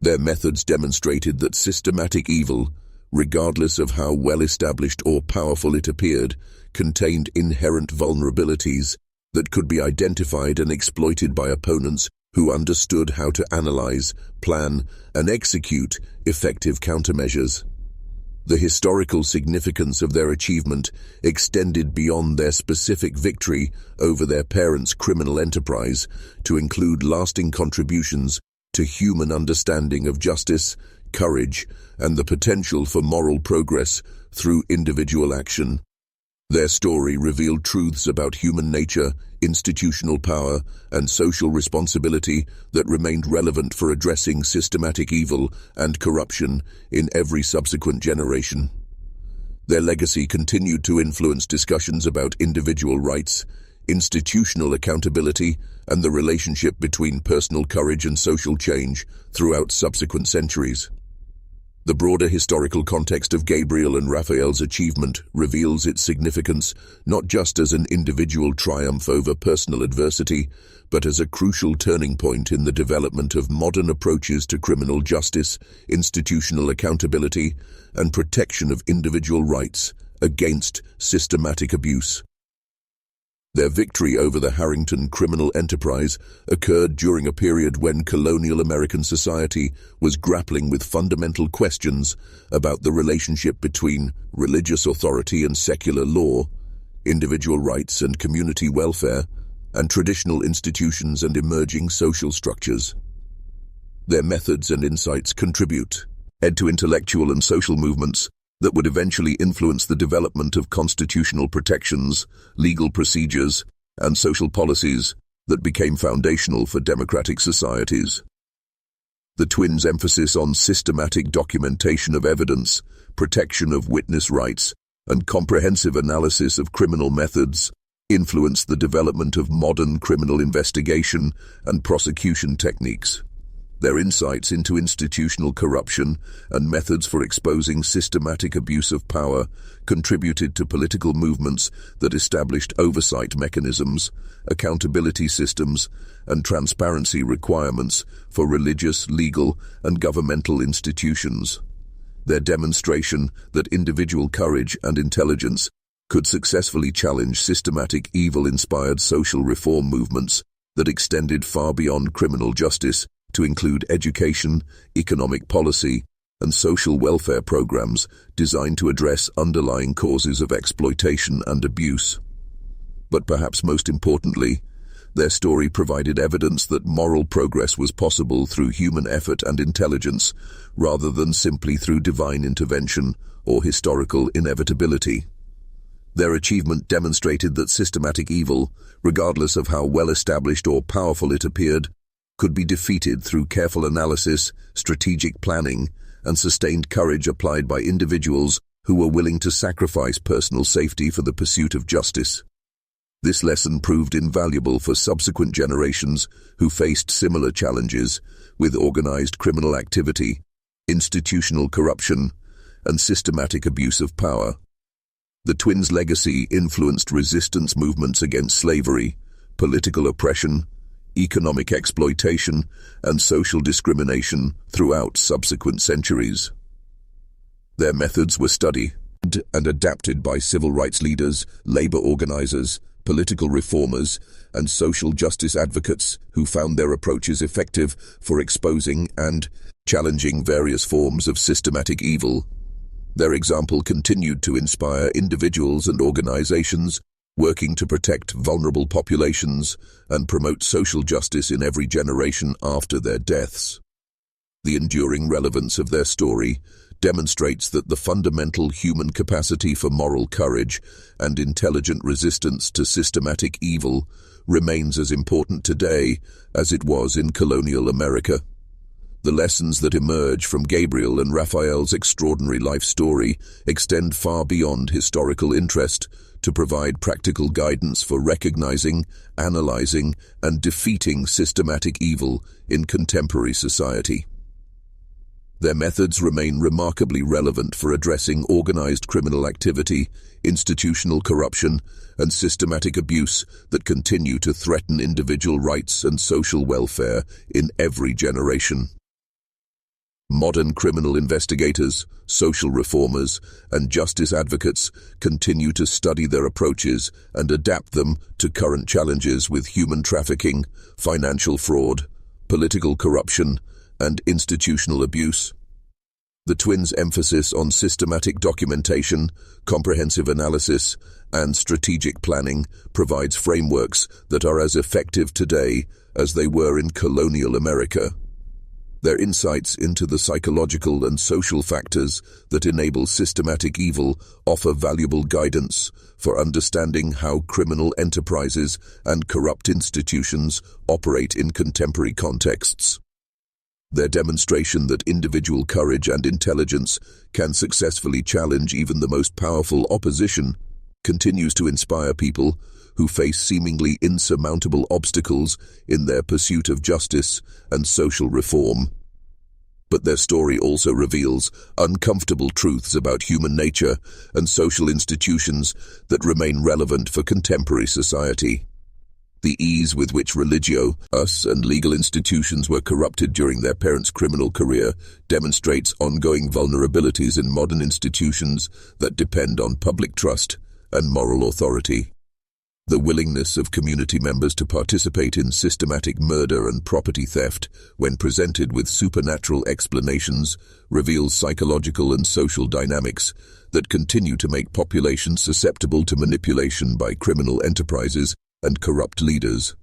Their methods demonstrated that systematic evil, regardless of how well-established or powerful it appeared, contained inherent vulnerabilities that could be identified and exploited by opponents who understood how to analyze, plan, and execute effective countermeasures. The historical significance of their achievement extended beyond their specific victory over their parents' criminal enterprise to include lasting contributions to human understanding of justice, courage, and the potential for moral progress through individual action. Their story revealed truths about human nature, institutional power, and social responsibility that remained relevant for addressing systematic evil and corruption in every subsequent generation. Their legacy continued to influence discussions about individual rights, institutional accountability, and the relationship between personal courage and social change throughout subsequent centuries. The broader historical context of Gabriel and Raphael's achievement reveals its significance not just as an individual triumph over personal adversity, but as a crucial turning point in the development of modern approaches to criminal justice, institutional accountability, and protection of individual rights against systematic abuse. Their victory over the Harrington criminal enterprise occurred during a period when colonial American society was grappling with fundamental questions about the relationship between religious authority and secular law, individual rights and community welfare, and traditional institutions and emerging social structures. Their methods and insights contribute to intellectual and social movements that would eventually influence the development of constitutional protections, legal procedures, and social policies that became foundational for democratic societies. The twins' emphasis on systematic documentation of evidence, protection of witness rights, and comprehensive analysis of criminal methods influenced the development of modern criminal investigation and prosecution techniques. Their insights into institutional corruption and methods for exposing systematic abuse of power contributed to political movements that established oversight mechanisms, accountability systems, and transparency requirements for religious, legal, and governmental institutions. Their demonstration that individual courage and intelligence could successfully challenge systematic evil-inspired social reform movements that extended far beyond criminal justice to include education, economic policy, and social welfare programs designed to address underlying causes of exploitation and abuse. But perhaps most importantly, their story provided evidence that moral progress was possible through human effort and intelligence, rather than simply through divine intervention or historical inevitability. Their achievement demonstrated that systematic evil, regardless of how well-established or powerful it appeared, could be defeated through careful analysis, strategic planning, and sustained courage applied by individuals who were willing to sacrifice personal safety for the pursuit of justice. This lesson proved invaluable for subsequent generations who faced similar challenges with organized criminal activity, institutional corruption, and systematic abuse of power. The twins' legacy influenced resistance movements against slavery, political oppression, economic exploitation, and social discrimination throughout subsequent centuries. Their methods were studied and adapted by civil rights leaders, labor organizers, political reformers, and social justice advocates who found their approaches effective for exposing and challenging various forms of systematic evil. Their example continued to inspire individuals and organizations working to protect vulnerable populations and promote social justice in every generation after their deaths. The enduring relevance of their story demonstrates that the fundamental human capacity for moral courage and intelligent resistance to systematic evil remains as important today as it was in colonial America. The lessons that emerge from Gabriel and Raphael's extraordinary life story extend far beyond historical interest to provide practical guidance for recognizing, analyzing, and defeating systematic evil in contemporary society. Their methods remain remarkably relevant for addressing organized criminal activity, institutional corruption, and systematic abuse that continue to threaten individual rights and social welfare in every generation. Modern criminal investigators, social reformers, and justice advocates continue to study their approaches and adapt them to current challenges with human trafficking, financial fraud, political corruption, and institutional abuse. The twins' emphasis on systematic documentation, comprehensive analysis, and strategic planning provides frameworks that are as effective today as they were in colonial America. Their insights into the psychological and social factors that enable systematic evil offer valuable guidance for understanding how criminal enterprises and corrupt institutions operate in contemporary contexts. Their demonstration that individual courage and intelligence can successfully challenge even the most powerful opposition continues to inspire people who face seemingly insurmountable obstacles in their pursuit of justice and social reform. But their story also reveals uncomfortable truths about human nature and social institutions that remain relevant for contemporary society. The ease with which us and legal institutions were corrupted during their parents' criminal career demonstrates ongoing vulnerabilities in modern institutions that depend on public trust and moral authority. The willingness of community members to participate in systematic murder and property theft, when presented with supernatural explanations, reveals psychological and social dynamics that continue to make populations susceptible to manipulation by criminal enterprises and corrupt leaders.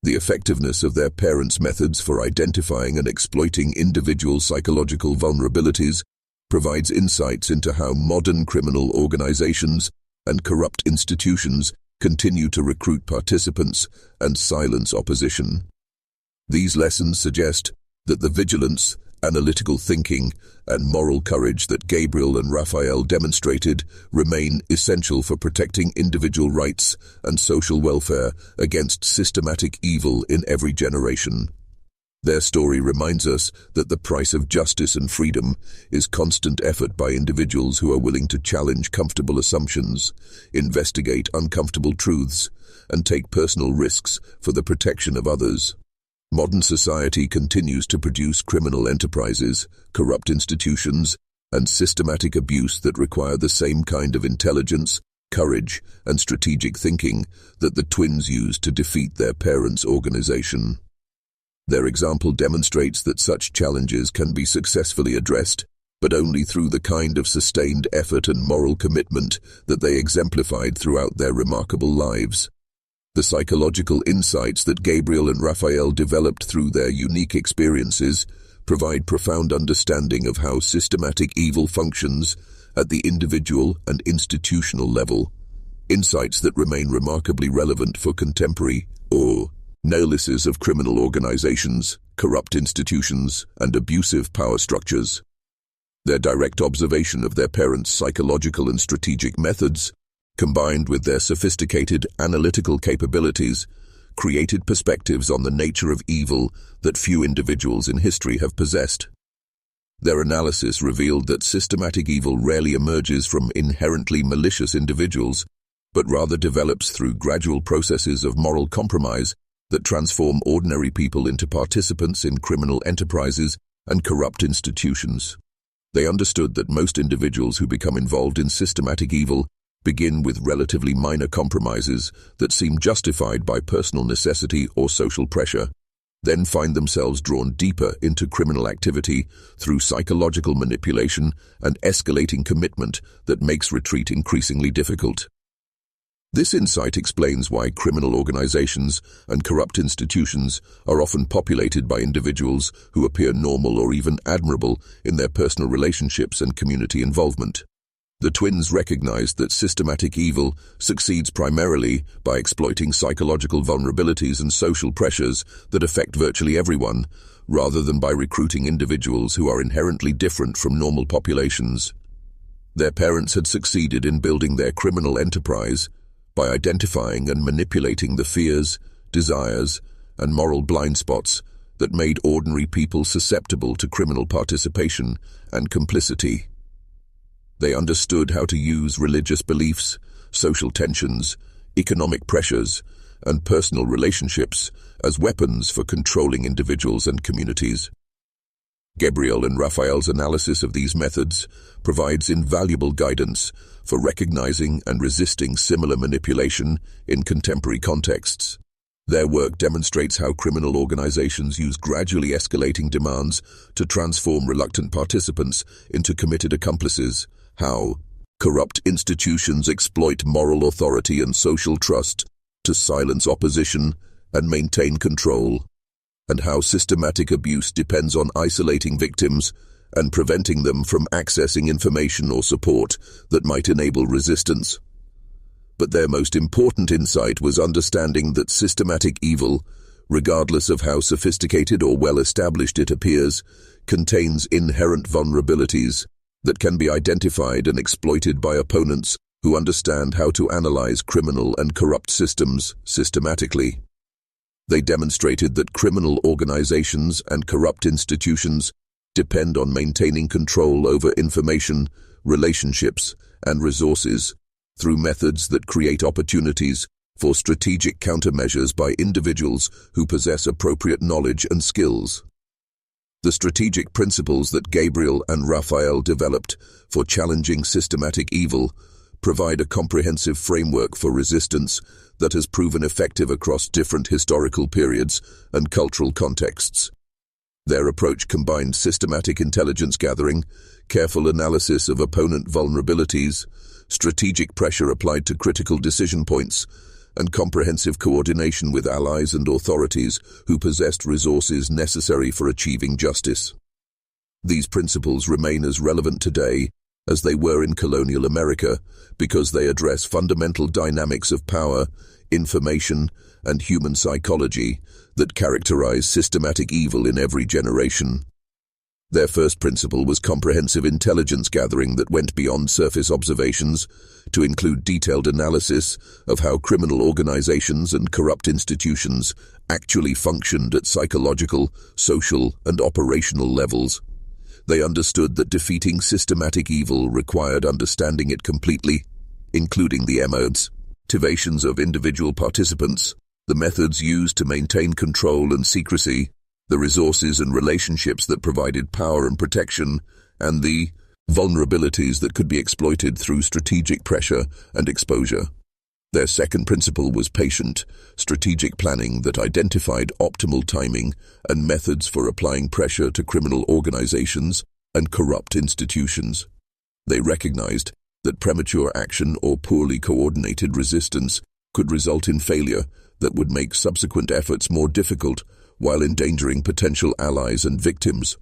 The effectiveness of their parents' methods for identifying and exploiting individual psychological vulnerabilities provides insights into how modern criminal organizations and corrupt institutions continue to recruit participants and silence opposition. These lessons suggest that the vigilance, analytical thinking, and moral courage that Gabriel and Raphael demonstrated remain essential for protecting individual rights and social welfare against systematic evil in every generation. Their story reminds us that the price of justice and freedom is constant effort by individuals who are willing to challenge comfortable assumptions, investigate uncomfortable truths, and take personal risks for the protection of others. Modern society continues to produce criminal enterprises, corrupt institutions, and systematic abuse that require the same kind of intelligence, courage, and strategic thinking that the twins used to defeat their parents' organization. Their example demonstrates that such challenges can be successfully addressed, but only through the kind of sustained effort and moral commitment that they exemplified throughout their remarkable lives. The psychological insights that Gabriel and Raphael developed through their unique experiences provide profound understanding of how systematic evil functions at the individual and institutional level, insights that remain remarkably relevant for contemporary analysis of criminal organizations, corrupt institutions, and abusive power structures. Their direct observation of their parents' psychological and strategic methods, combined with their sophisticated analytical capabilities, created perspectives on the nature of evil that few individuals in history have possessed. Their analysis revealed that systematic evil rarely emerges from inherently malicious individuals, but rather develops through gradual processes of moral compromise that transform ordinary people into participants in criminal enterprises and corrupt institutions. They understood that most individuals who become involved in systematic evil begin with relatively minor compromises that seem justified by personal necessity or social pressure. then find themselves drawn deeper into criminal activity through psychological manipulation and escalating commitment that makes retreat increasingly difficult. This insight explains why criminal organizations and corrupt institutions are often populated by individuals who appear normal or even admirable in their personal relationships and community involvement. The twins recognized that systematic evil succeeds primarily by exploiting psychological vulnerabilities and social pressures that affect virtually everyone, rather than by recruiting individuals who are inherently different from normal populations. Their parents had succeeded in building their criminal enterprise by identifying and manipulating the fears, desires, and moral blind spots that made ordinary people susceptible to criminal participation and complicity. They understood how to use religious beliefs, social tensions, economic pressures, and personal relationships as weapons for controlling individuals and communities. Gabriel and Raphael's analysis of these methods provides invaluable guidance for recognizing and resisting similar manipulation in contemporary contexts. Their work demonstrates how criminal organizations use gradually escalating demands to transform reluctant participants into committed accomplices, how corrupt institutions exploit moral authority and social trust to silence opposition and maintain control, and how systematic abuse depends on isolating victims and preventing them from accessing information or support that might enable resistance. But their most important insight was understanding that systematic evil, regardless of how sophisticated or well-established it appears, contains inherent vulnerabilities that can be identified and exploited by opponents who understand how to analyze criminal and corrupt systems systematically. They demonstrated that criminal organizations and corrupt institutions depend on maintaining control over information, relationships, and resources through methods that create opportunities for strategic countermeasures by individuals who possess appropriate knowledge and skills. The strategic principles that Gabriel and Raphael developed for challenging systematic evil provide a comprehensive framework for resistance that has proven effective across different historical periods and cultural contexts. Their approach combined systematic intelligence gathering, careful analysis of opponent vulnerabilities, strategic pressure applied to critical decision points, and comprehensive coordination with allies and authorities who possessed resources necessary for achieving justice. These principles remain as relevant today as they were in colonial America because they address fundamental dynamics of power, information, and human psychology that characterize systematic evil in every generation. Their first principle was comprehensive intelligence gathering that went beyond surface observations to include detailed analysis of how criminal organizations and corrupt institutions actually functioned at psychological, social, and operational levels. They understood that defeating systematic evil required understanding it completely, including the motivations of individual participants, the methods used to maintain control and secrecy, the resources and relationships that provided power and protection, and the vulnerabilities that could be exploited through strategic pressure and exposure. Their second principle was patient, strategic planning that identified optimal timing and methods for applying pressure to criminal organizations and corrupt institutions. They recognized that premature action or poorly coordinated resistance could result in failure that would make subsequent efforts more difficult while endangering potential allies and victims.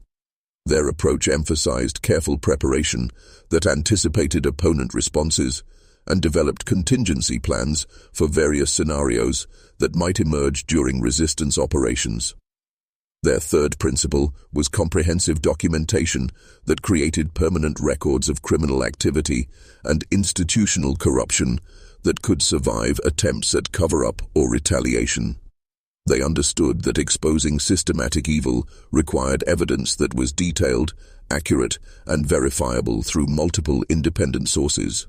Their approach emphasized careful preparation that anticipated opponent responses and developed contingency plans for various scenarios that might emerge during resistance operations. Their third principle was comprehensive documentation that created permanent records of criminal activity and institutional corruption that could survive attempts at cover-up or retaliation. They understood that exposing systematic evil required evidence that was detailed, accurate, and verifiable through multiple independent sources.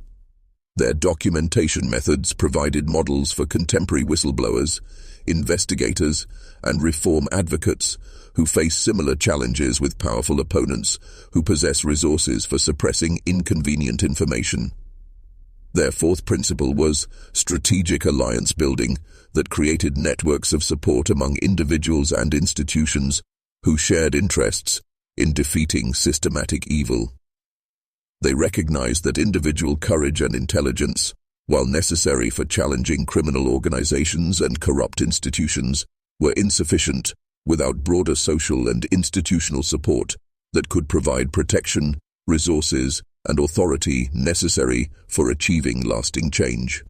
Their documentation methods provided models for contemporary whistleblowers, investigators, and reform advocates who face similar challenges with powerful opponents who possess resources for suppressing inconvenient information. Their fourth principle was strategic alliance building that created networks of support among individuals and institutions who shared interests in defeating systematic evil. They recognized that individual courage and intelligence, while necessary for challenging criminal organizations and corrupt institutions, were insufficient without broader social and institutional support that could provide protection, resources, and authority necessary for achieving lasting change.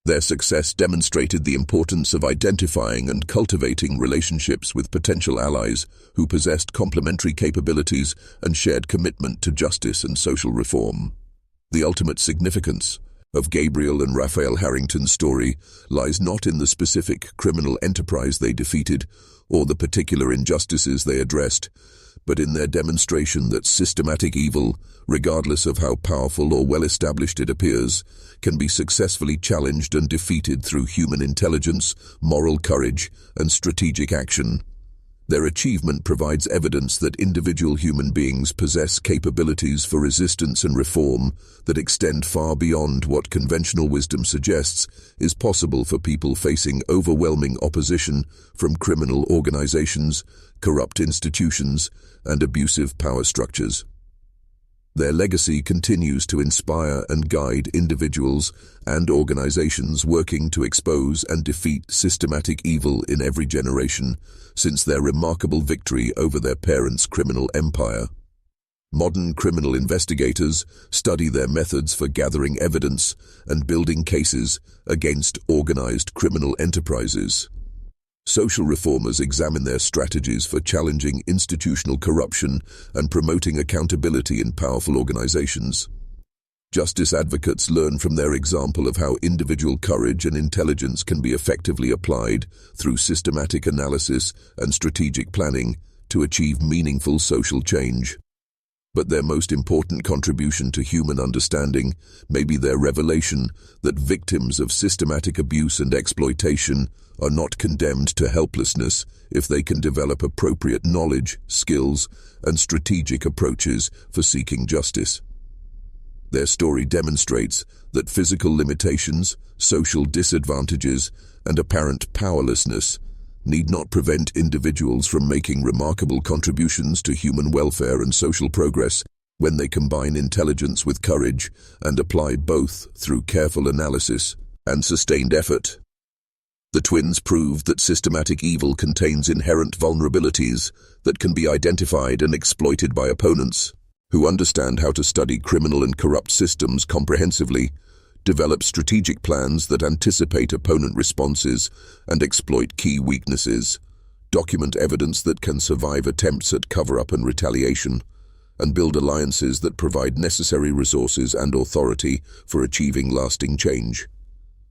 Their success demonstrated the importance of identifying and cultivating relationships with potential allies who possessed complementary capabilities and shared commitment to justice and social reform. The ultimate significance of Gabriel and Raphael Harrington's story lies not in the specific criminal enterprise they defeated or the particular injustices they addressed, but in their demonstration that systematic evil, regardless of how powerful or well-established it appears, can be successfully challenged and defeated through human intelligence, moral courage, and strategic action. Their achievement provides evidence that individual human beings possess capabilities for resistance and reform that extend far beyond what conventional wisdom suggests is possible for people facing overwhelming opposition from criminal organizations, corrupt institutions, and abusive power structures. Their legacy continues to inspire and guide individuals and organizations working to expose and defeat systematic evil in every generation since their remarkable victory over their parents' criminal empire. Modern criminal investigators study their methods for gathering evidence and building cases against organized criminal enterprises. Social reformers examine their strategies for challenging institutional corruption and promoting accountability in powerful organizations. Justice advocates learn from their example of how individual courage and intelligence can be effectively applied through systematic analysis and strategic planning to achieve meaningful social change. But their most important contribution to human understanding may be their revelation that victims of systematic abuse and exploitation are not condemned to helplessness if they can develop appropriate knowledge, skills, and strategic approaches for seeking justice. Their story demonstrates that physical limitations, social disadvantages, and apparent powerlessness need not prevent individuals from making remarkable contributions to human welfare and social progress when they combine intelligence with courage and apply both through careful analysis and sustained effort. The twins proved that systematic evil contains inherent vulnerabilities that can be identified and exploited by opponents who understand how to study criminal and corrupt systems comprehensively, develop strategic plans that anticipate opponent responses and exploit key weaknesses, document evidence that can survive attempts at cover-up and retaliation, and build alliances that provide necessary resources and authority for achieving lasting change.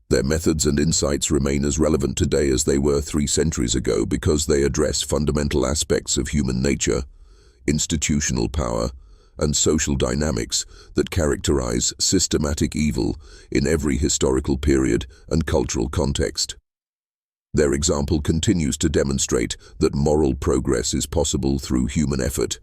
Their methods and insights remain as relevant today as they were 3 centuries ago because they address fundamental aspects of human nature, institutional power, and social dynamics that characterize systematic evil in every historical period and cultural context. Their example continues to demonstrate that moral progress is possible through human effort,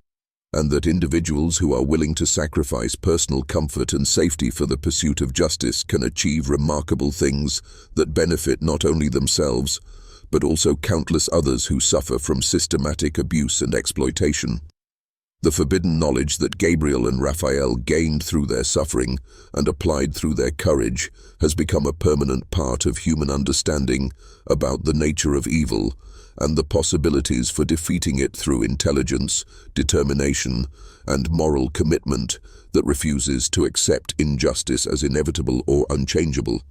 and that individuals who are willing to sacrifice personal comfort and safety for the pursuit of justice can achieve remarkable things that benefit not only themselves, but also countless others who suffer from systematic abuse and exploitation. The forbidden knowledge that Gabriel and Raphael gained through their suffering and applied through their courage has become a permanent part of human understanding about the nature of evil and the possibilities for defeating it through intelligence, determination, and moral commitment that refuses to accept injustice as inevitable or unchangeable.